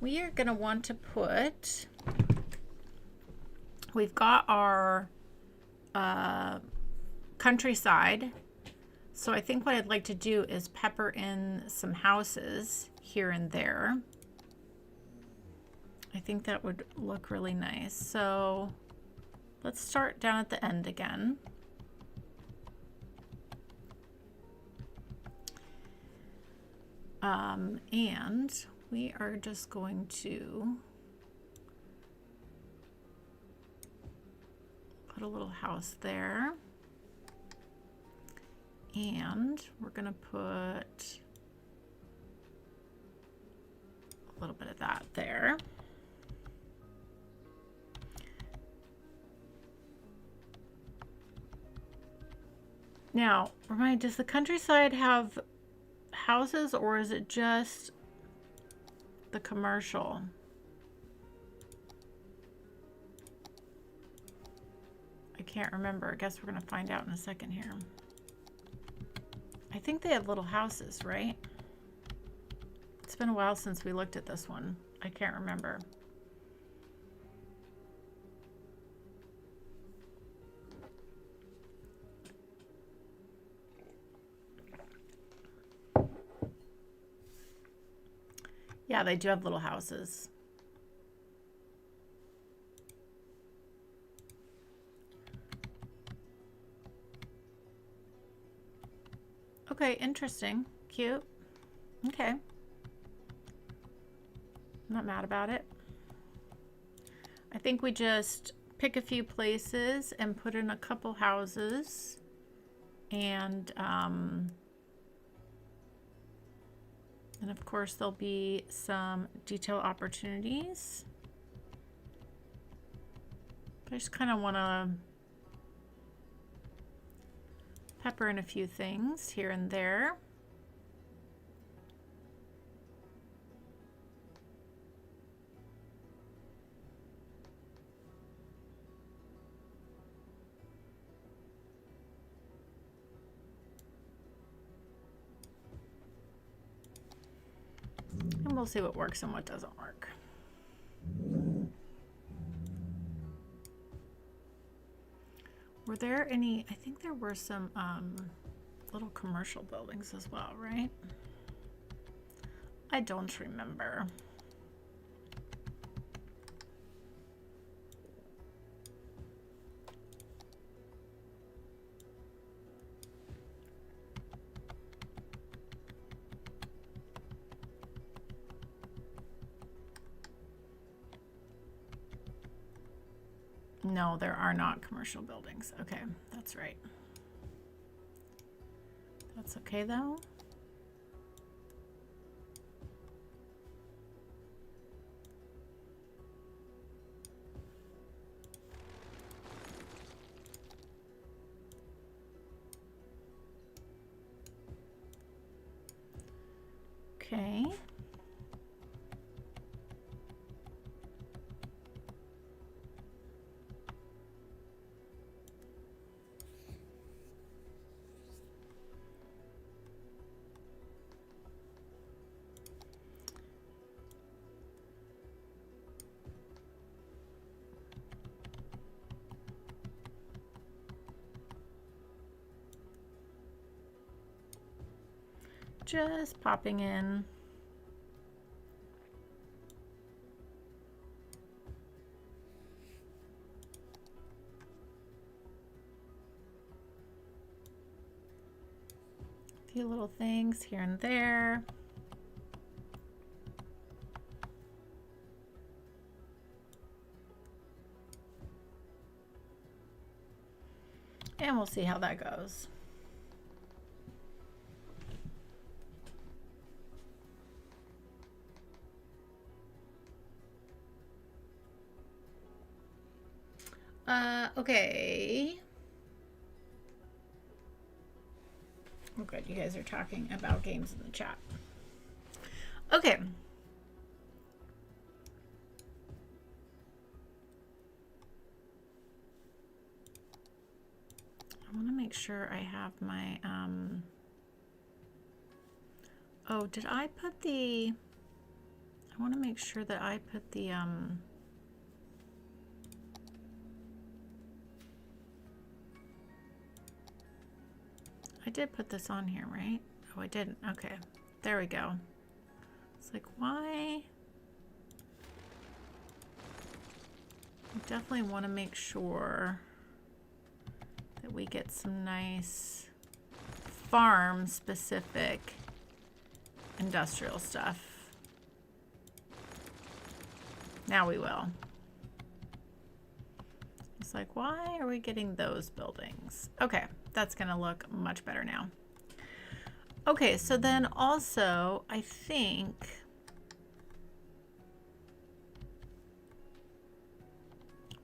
we are gonna want to put, we've got our countryside. So I think what I'd like to do is pepper in some houses here and there. I think that would look really nice. So let's start down at the end again. And we are just going to put a little house there. And we're gonna put a little bit of that there. Now, remind, does the countryside have houses or is it just the commercial? I can't remember. I guess we're gonna find out in a second here. I think they have little houses, right? It's been a while since we looked at this one. I can't remember. Yeah, they do have little houses. Okay, interesting. Cute. Okay. I'm not mad about it. I think we just pick a few places and put in a couple houses. And of course there'll be some detail opportunities. But I just kind of want to pepper in a few things here and there. And we'll see what works and what doesn't work. Were there any, I think there were some little commercial buildings as well, right? I don't remember. No, there are not commercial buildings. Okay, that's right. That's okay though. Okay. Just popping in. A few little things here and there. And we'll see how that goes. Okay. Oh, good. You guys are talking about games in the chat. Okay. I want to make sure I have my, oh, did I put the, I want to make sure that I put the, I did put this on here, right? Oh, I didn't. Okay. There we go. It's like, why? I definitely want to make sure that we get some nice farm specific industrial stuff. Now we will. It's like, why are we getting those buildings? Okay, that's gonna look much better now. Okay, so then also, I think...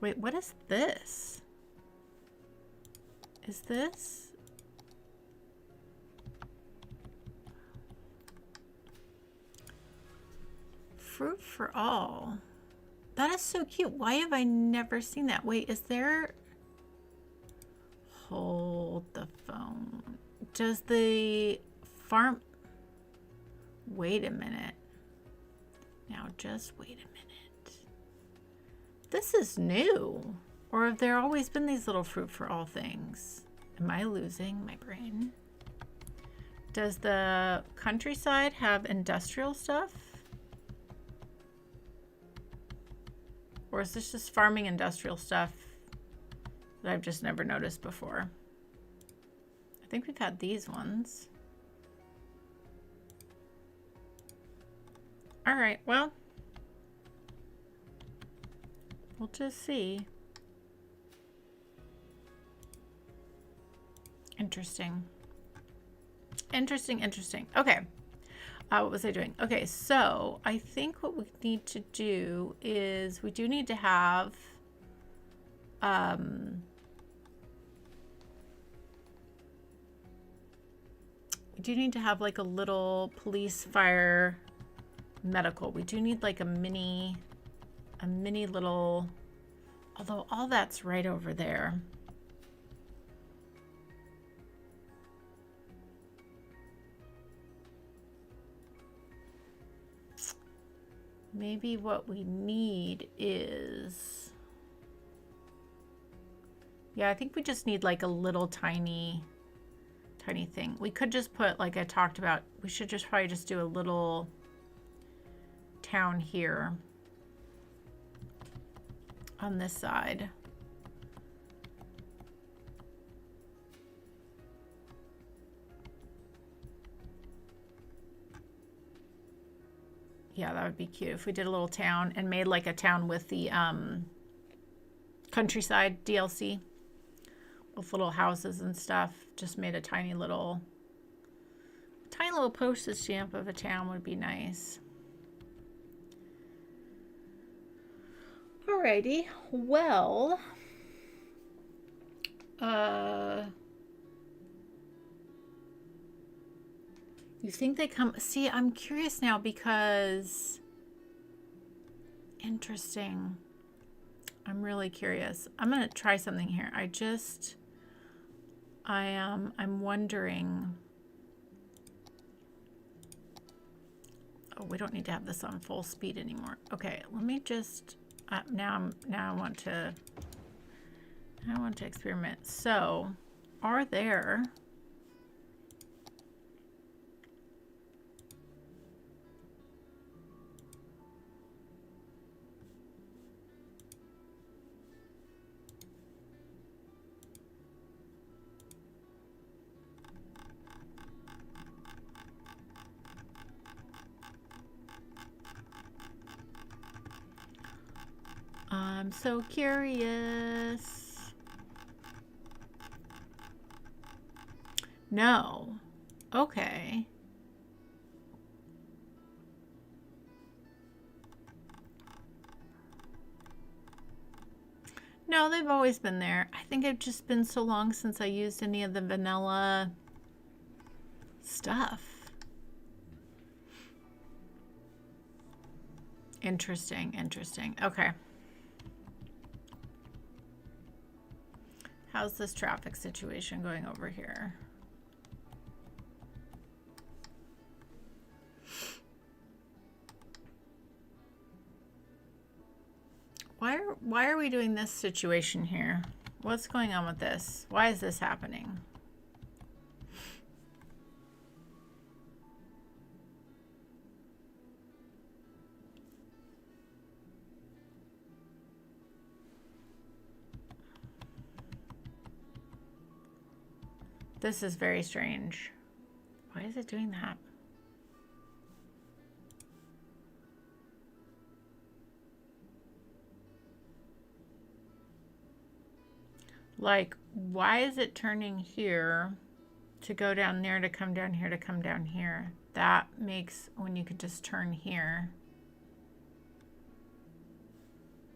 Wait, what is this? Is this... Fruit for all. That is so cute. Why have I never seen that? Wait, is there... Hold the phone. Does the farm... Wait a minute. Now just wait a minute. This is new. Or have there always been these little fruit for all things? Am I losing my brain? Does the countryside have industrial stuff? Or is this just farming industrial stuff that I've just never noticed before? I think we've had these ones. All right, well, we'll just see. Interesting. Interesting, interesting. Okay. What was I doing? Okay, so I think what we need to do is we do need to have like a little police, fire, medical. We do need like a mini little, although all that's right over there. Maybe what we need is, yeah, I think we just need like a little tiny thing. We could just put, like I talked about, we should just probably just do a little town here on this side. Yeah, that would be cute if we did a little town and made like a town with the countryside DLC with little houses and stuff. Just made a tiny little postage stamp of a town would be nice. Alrighty, well, you think they come? See, I'm curious now because interesting. I'm really curious. I'm gonna try something here. I'm wondering. Oh, we don't need to have this on full speed anymore. Okay, let me just. Now I want to experiment. So, are there? I'm so curious. No. Okay. No, they've always been there. I think it's just been so long since I used any of the vanilla stuff. Interesting, interesting. Okay. How's this traffic situation going over here? Why are we doing this situation here? What's going on with this? Why is this happening? This is very strange. Why is it doing that? Like, why is it turning here to go down there, to come down here, to come down here. That makes when you could just turn here.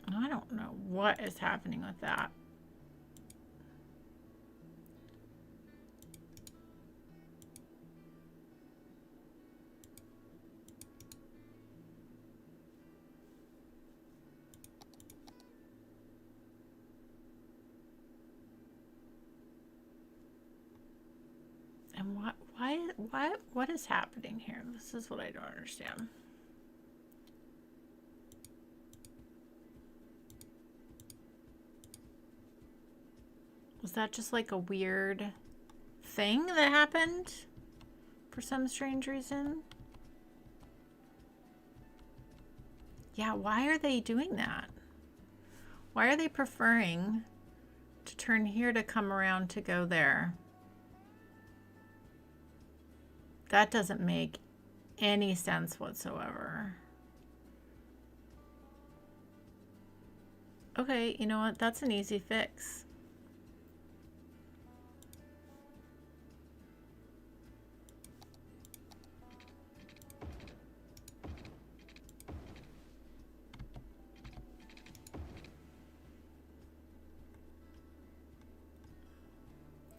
I don't know what is happening with that. And what is happening here? This is what I don't understand. Was that just like a weird thing that happened for some strange reason? Yeah, why are they doing that? Why are they preferring to turn here to come around to go there? That doesn't make any sense whatsoever. Okay, you know what? That's an easy fix.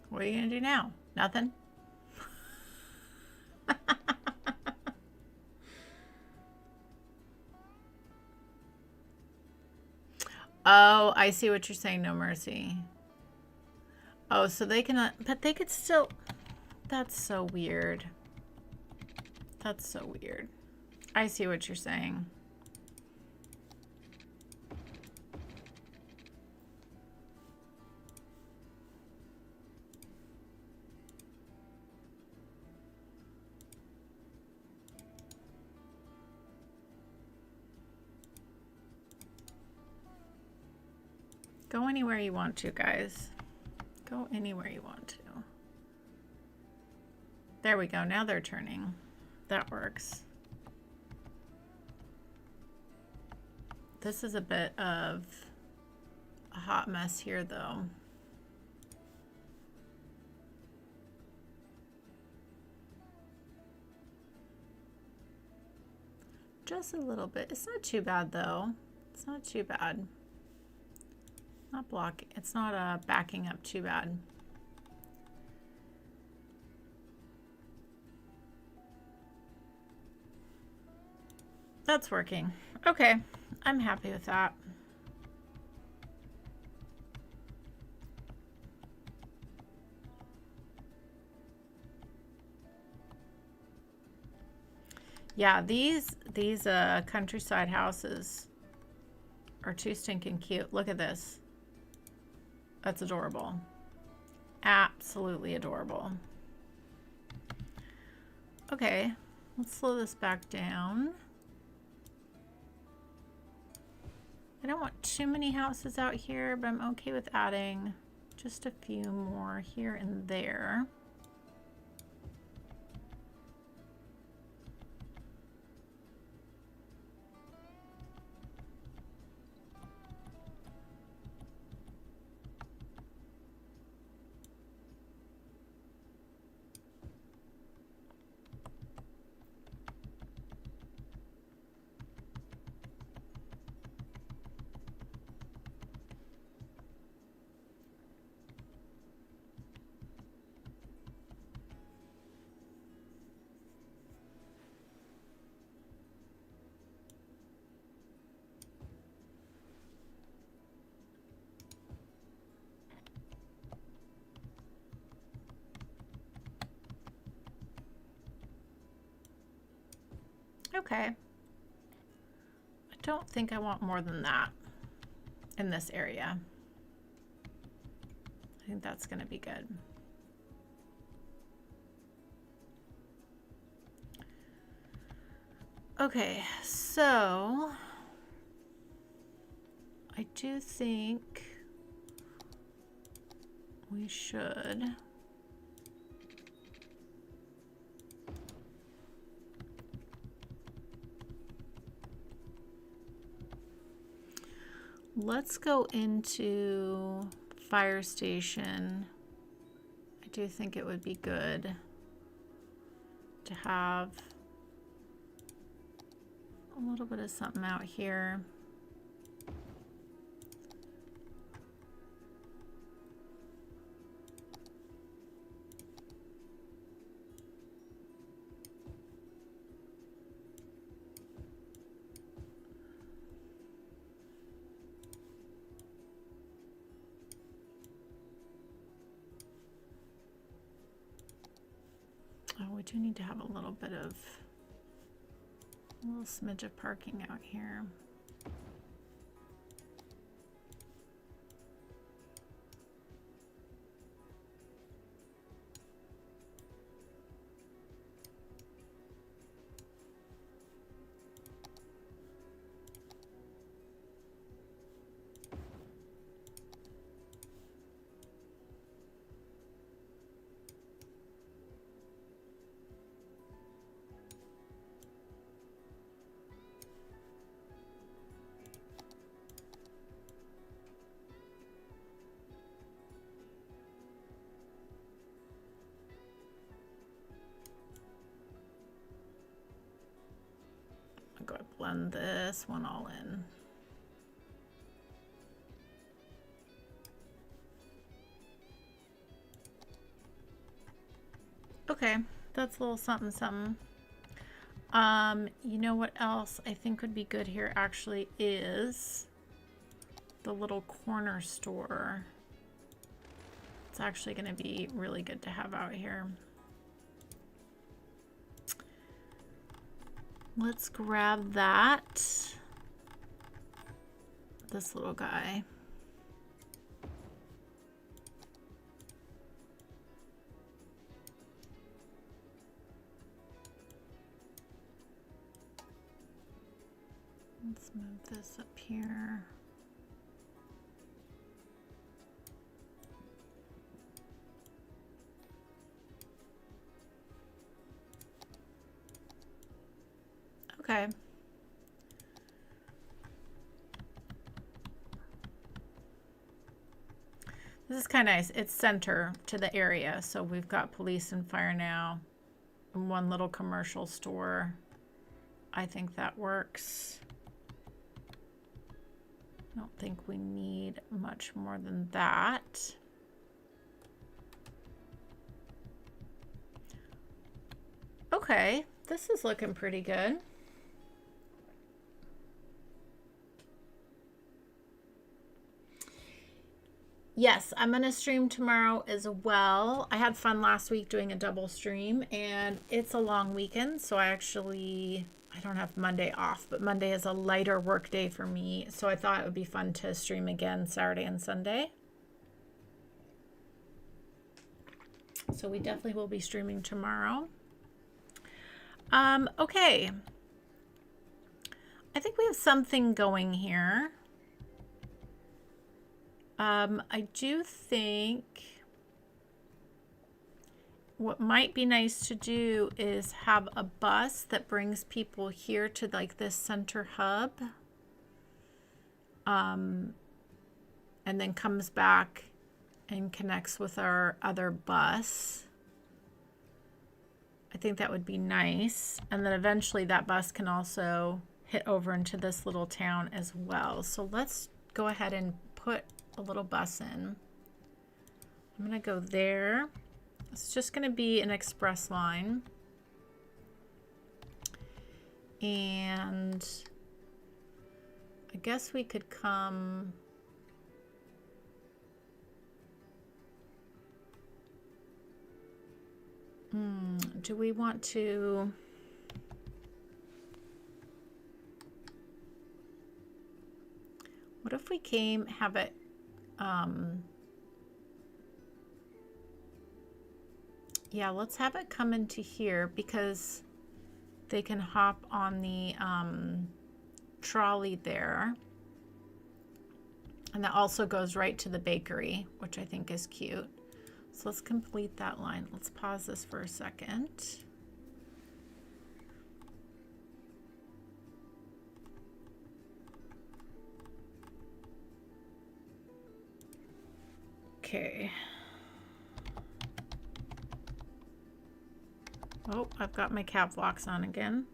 What are you gonna do now? Nothing? Oh, I see what you're saying. No mercy. Oh, so they cannot, but they could still. That's so weird. That's so weird. I see what you're saying. Go anywhere you want to, guys. Go anywhere you want to. There we go. Now they're turning. That works. This is a bit of a hot mess here, though. Just a little bit. It's not too bad, though. It's not too bad. Not blocking. It's not backing up too bad. That's working. Okay, I'm happy with that. Yeah, these countryside houses are too stinking cute. Look at this. That's adorable. Absolutely adorable. Okay, let's slow this back down. I don't want too many houses out here, but I'm okay with adding just a few more here and there. Okay. I don't think I want more than that in this area. I think that's going to be good. Okay, so I do think we should let's go into fire station. I do think it would be good to have a little bit of something out here. Oh, we do need to have a little smidge of parking out here. I'm going to blend this one all in. Okay, that's a little something something. You know what else I think would be good here actually is the little corner store. It's actually going to be really good to have out here. Let's grab that. This little guy. Let's move this up here. Okay. This is kind of nice. It's center to the area. So we've got police and fire now. And one little commercial store. I think that works. I don't think we need much more than that. Okay, this is looking pretty good. Yes, I'm going to stream tomorrow as well. I had fun last week doing a double stream, and it's a long weekend, so I don't have Monday off, but Monday is a lighter work day for me, so I thought it would be fun to stream again Saturday and Sunday. So we definitely will be streaming tomorrow. Okay. I think we have something going here. I do think what might be nice to do is have a bus that brings people here to like this center hub, and then comes back and connects with our other bus. I think that would be nice. And then eventually that bus can also hit over into this little town as well. So let's go ahead and put a little bus in. I'm going to go there. It's just going to be an express line. And I guess we could come... do we want to... What if we have it... yeah, let's have it come into here because they can hop on the trolley there. And that also goes right to the bakery, which I think is cute. So let's complete that line. Let's pause this for a second. Okay. Oh, I've got my cap locks on again.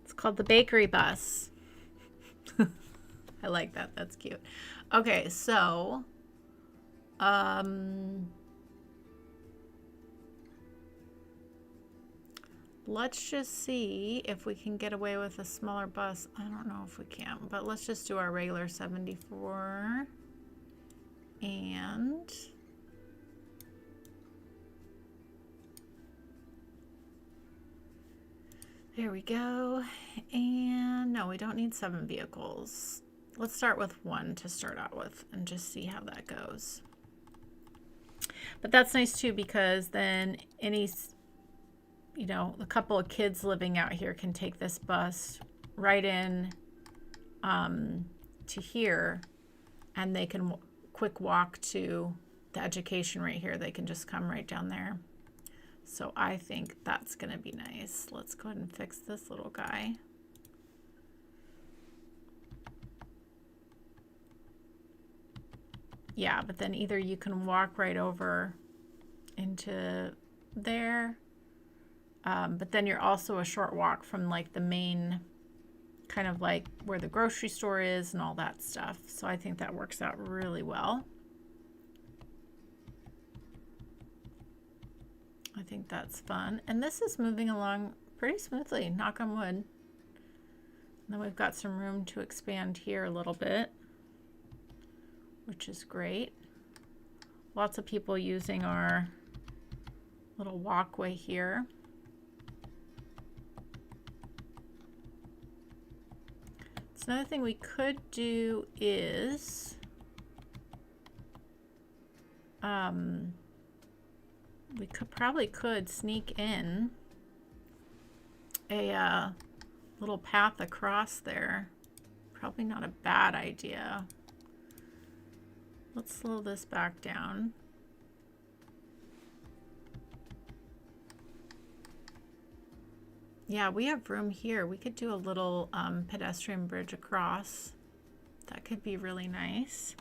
It's called the bakery bus. I like that. That's cute. Okay, so let's just see if we can get away with a smaller bus. I don't know if we can, but let's just do our regular 74. And there we go. And no, we don't need 7 vehicles. Let's start with 1 to start out with and just see how that goes. But that's nice too, because then any, you know, a couple of kids living out here can take this bus right in to here, and they can quick walk to the education right here. They can just come right down there. So I think that's going to be nice. Let's go ahead and fix this little guy. Yeah, but then either you can walk right over into there, but then you're also a short walk from like the main, kind of like where the grocery store is and all that stuff. So I think that works out really well. I think that's fun. And this is moving along pretty smoothly, knock on wood. And then we've got some room to expand here a little bit, which is great. Lots of people using our little walkway here. So another thing we could do is we probably could sneak in a little path across there. Probably not a bad idea. Let's slow this back down. Yeah, we have room here. We could do a little pedestrian bridge across. That could be really nice.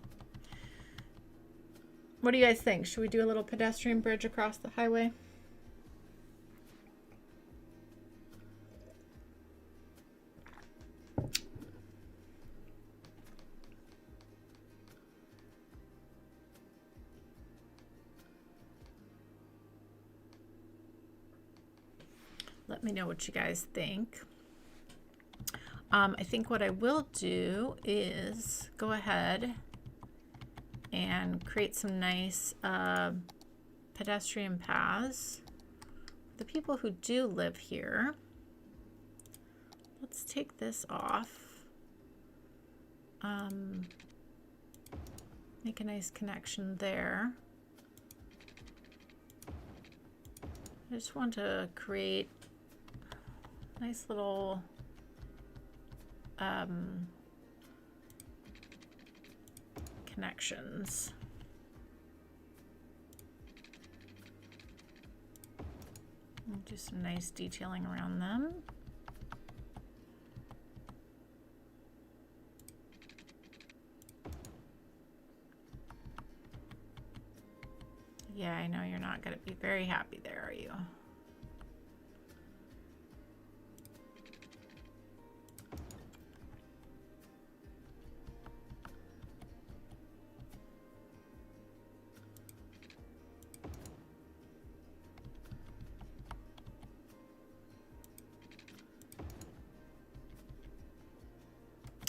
What do you guys think? Should we do a little pedestrian bridge across the highway? Let me know what you guys think. I think what I will do is go ahead and create some nice pedestrian paths. The people who do live here, let's take this off. Make a nice connection there. I just want to create nice little connections. And do some nice detailing around them. Yeah, I know you're not going to be very happy there, are you?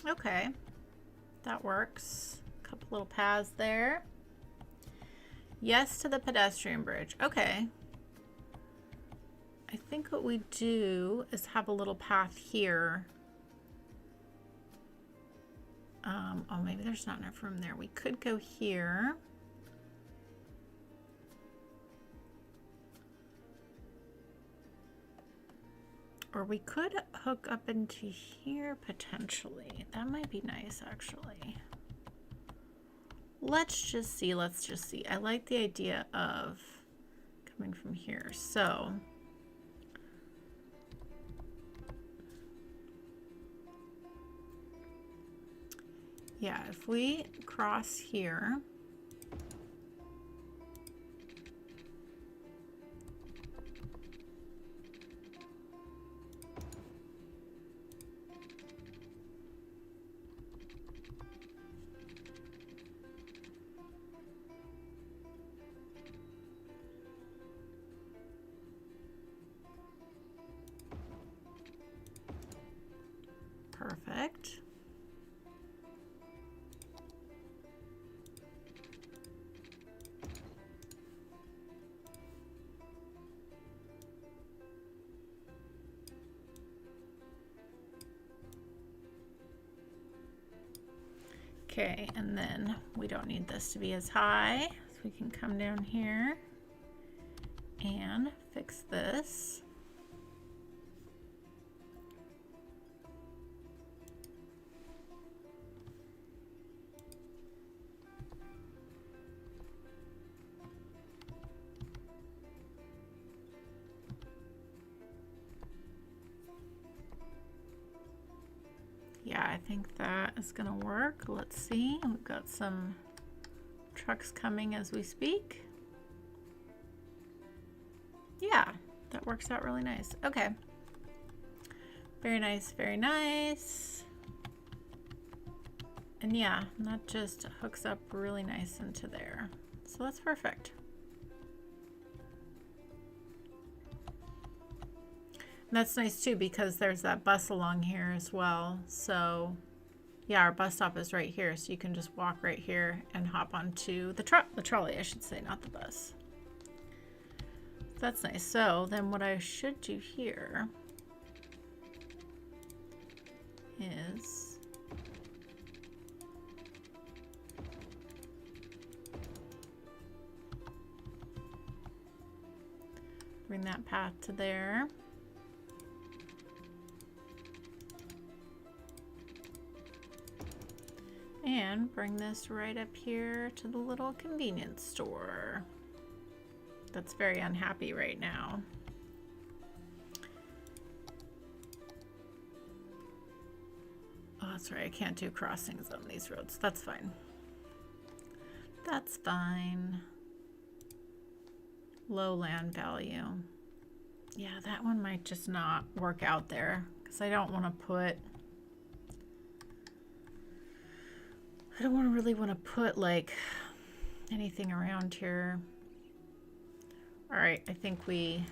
Okay, that works. A couple little paths there. Yes to the pedestrian bridge. Okay. I think what we do is have a little path here. Oh, maybe there's not enough room there. We could go here. Or we could hook up into here potentially. That might be nice, actually. Let's just see. Let's just see. I like the idea of coming from here. So yeah, if we cross here, Perfect. Okay, and then we don't need this to be as high, so we can come down here and fix this. Yeah, I think that is gonna work. Let's see, we've got some trucks coming as we speak. Yeah, that works out really nice. Okay. Very nice, very nice. And yeah, that just hooks up really nice into there. So that's perfect. And that's nice too, because there's that bus along here as well. So yeah, our bus stop is right here. So you can just walk right here and hop onto the trolley, I should say, not the bus. That's nice. So then what I should do here is bring that path to there. And bring this right up here to the little convenience store. That's very unhappy right now. Oh, that's right, I can't do crossings on these roads. That's fine. That's fine. Low land value. Yeah, that one might just not work out there because I don't want to put, I don't really want to put like anything around here. All right, I think we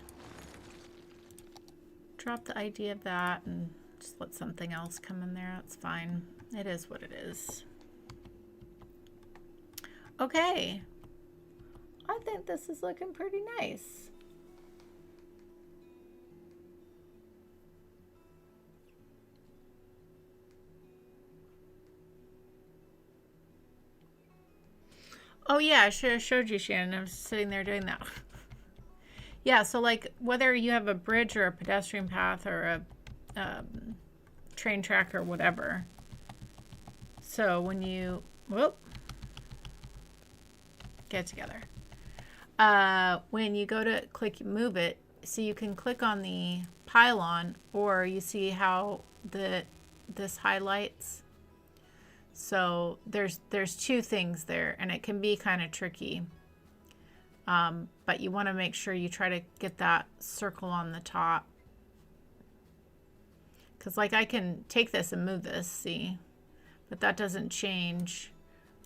drop the idea of that and just let something else come in there. That's fine. It is what it is. Okay. I think this is looking pretty nice. Oh yeah, I should have showed you, Shannon. I was sitting there doing that. Yeah, so like whether you have a bridge or a pedestrian path or a train track or whatever. So when you, whoop, get together. When you go to click move it, so you can click on the pylon, or you see how this highlights. So there's two things there, and it can be kind of tricky. But you want to make sure you try to get that circle on the top. Because like I can take this and move this, see? But that doesn't change.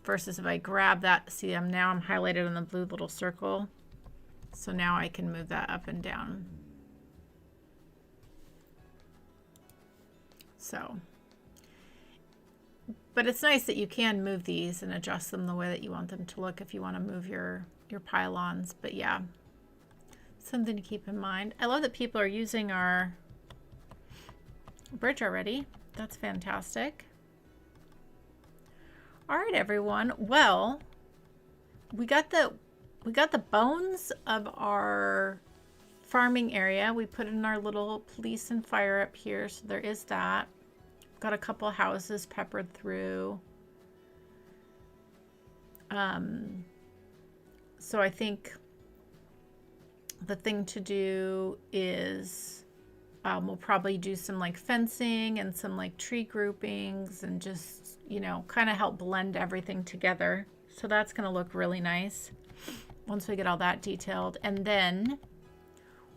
Versus if I grab that, see, now I'm highlighted on the blue little circle. So now I can move that up and down. So, but it's nice that you can move these and adjust them the way that you want them to look if you want to move your pylons. But yeah, something to keep in mind. I love that people are using our bridge already. That's fantastic. All right, everyone. Well, we got the bones of our farming area. We put in our little police and fire up here, so there is that. Got a couple houses peppered through. So I think the thing to do is we'll probably do some like fencing and some like tree groupings and just, you know, kind of help blend everything together. So that's going to look really nice once we get all that detailed. And then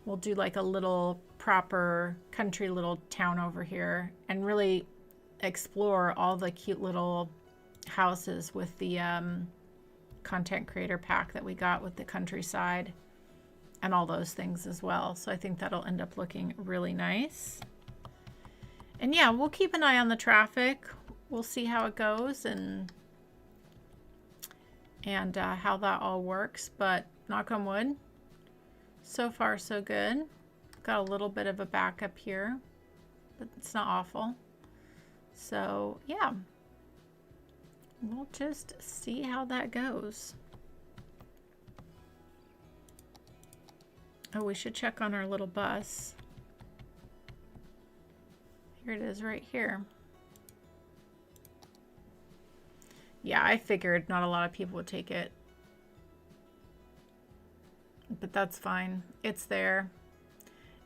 we'll do like a little proper country little town over here and really explore all the cute little houses with the content creator pack that we got with the countryside and all those things as well. So I think that'll end up looking really nice. And yeah, we'll keep an eye on the traffic. We'll see how it goes and how that all works. But knock on wood, so far so good. Got a little bit of a backup here, but it's not awful. So yeah, we'll just see how that goes. Oh, we should check on our little bus. Here it is right here. Yeah, I figured not a lot of people would take it. But that's fine. It's there.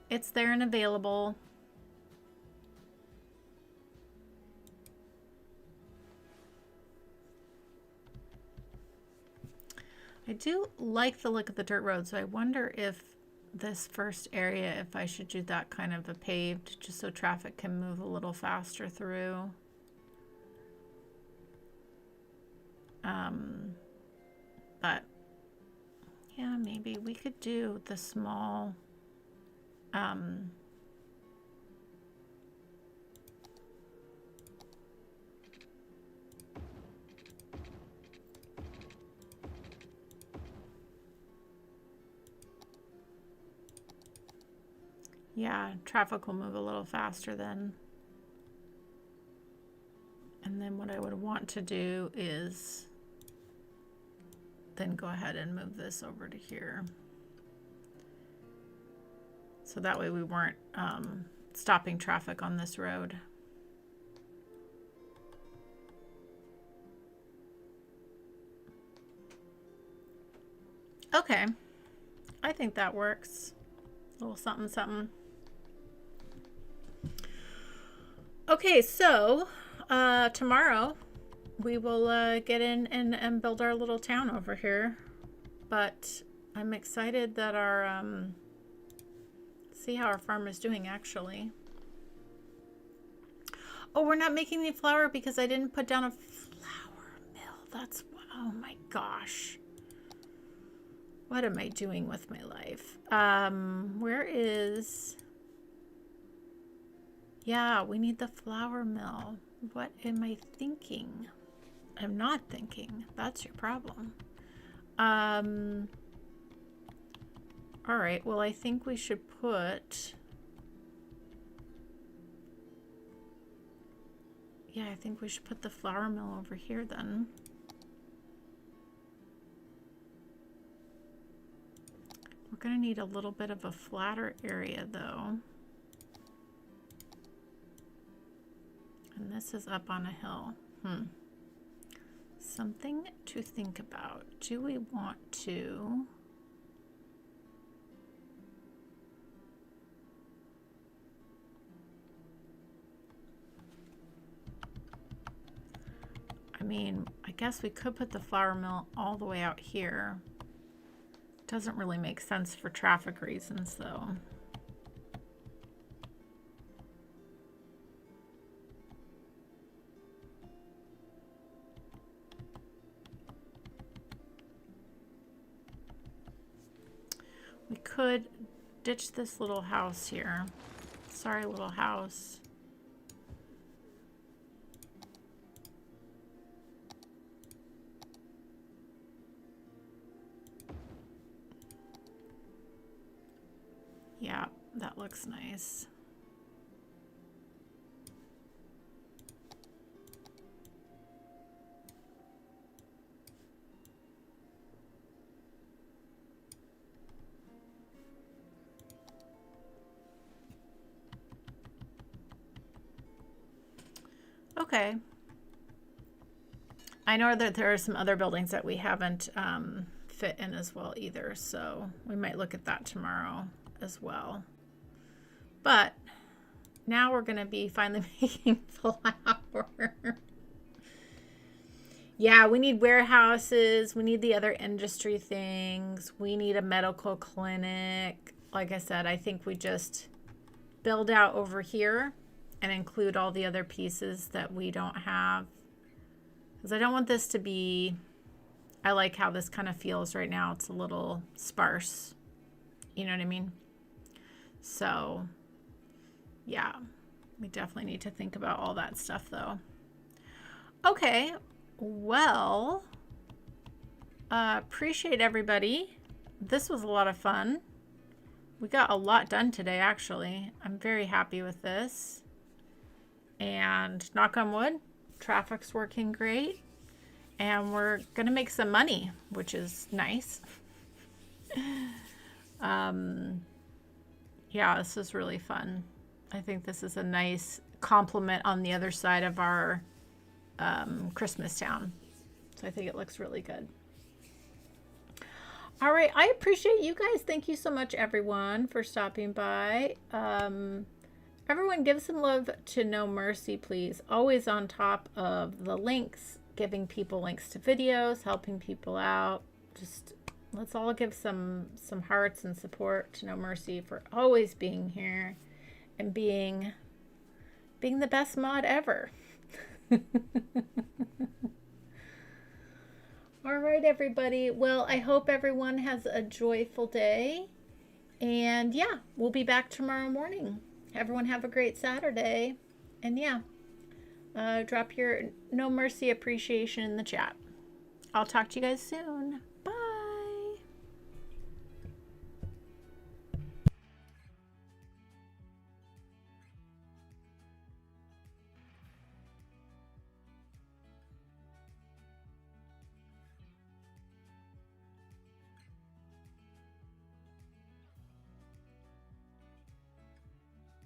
It's there and available. I do like the look of the dirt road, so I wonder if this first area, if I should do that kind of a paved, just so traffic can move a little faster through. But yeah, maybe we could do the small yeah, traffic will move a little faster then. And then what I would want to do is then go ahead and move this over to here. So that way we weren't stopping traffic on this road. Okay, I think that works. A little something, something. Okay, so tomorrow we will get in and build our little town over here. But I'm excited that our see how our farm is doing actually. Oh, we're not making the flour because I didn't put down a flour mill. That's, oh my gosh. What am I doing with my life? Where is... Yeah, we need the flour mill. What am I thinking? I'm not thinking. That's your problem. All right, well, I think we should put... Yeah, I think we should put the flour mill over here then. We're gonna need a little bit of a flatter area though. And this is up on a hill. Something to think about. Do we want to... I mean, I guess we could put the flour mill all the way out here. Doesn't really make sense for traffic reasons though. We could ditch this little house here. Sorry, little house. Yeah, that looks nice. Okay. I know that there are some other buildings that we haven't fit in as well either, so we might look at that tomorrow as well. But now we're going to be finally making flour. Yeah, we need warehouses. We need the other industry things. We need a medical clinic. Like I said, I think we just build out over here and include all the other pieces that we don't have. Because I don't want this to be... I like how this kind of feels right now. It's a little sparse. You know what I mean? So, yeah. We definitely need to think about all that stuff though. Okay, well, appreciate everybody. This was a lot of fun. We got a lot done today, actually. I'm very happy with this. And knock on wood, traffic's working great. And we're gonna make some money, which is nice. Yeah, this is really fun. I think this is a nice complement on the other side of our Christmas town. So I think it looks really good. All right, I appreciate you guys. Thank you so much, everyone, for stopping by. Everyone give some love to No Mercy, please. Always on top of the links, giving people links to videos, helping people out. Just let's all give some hearts and support to No Mercy for always being here and being the best mod ever. All right, everybody. Well, I hope everyone has a joyful day. And yeah, we'll be back tomorrow morning. Everyone have a great Saturday. And yeah, drop your No Mercy appreciation in the chat. I'll talk to you guys soon.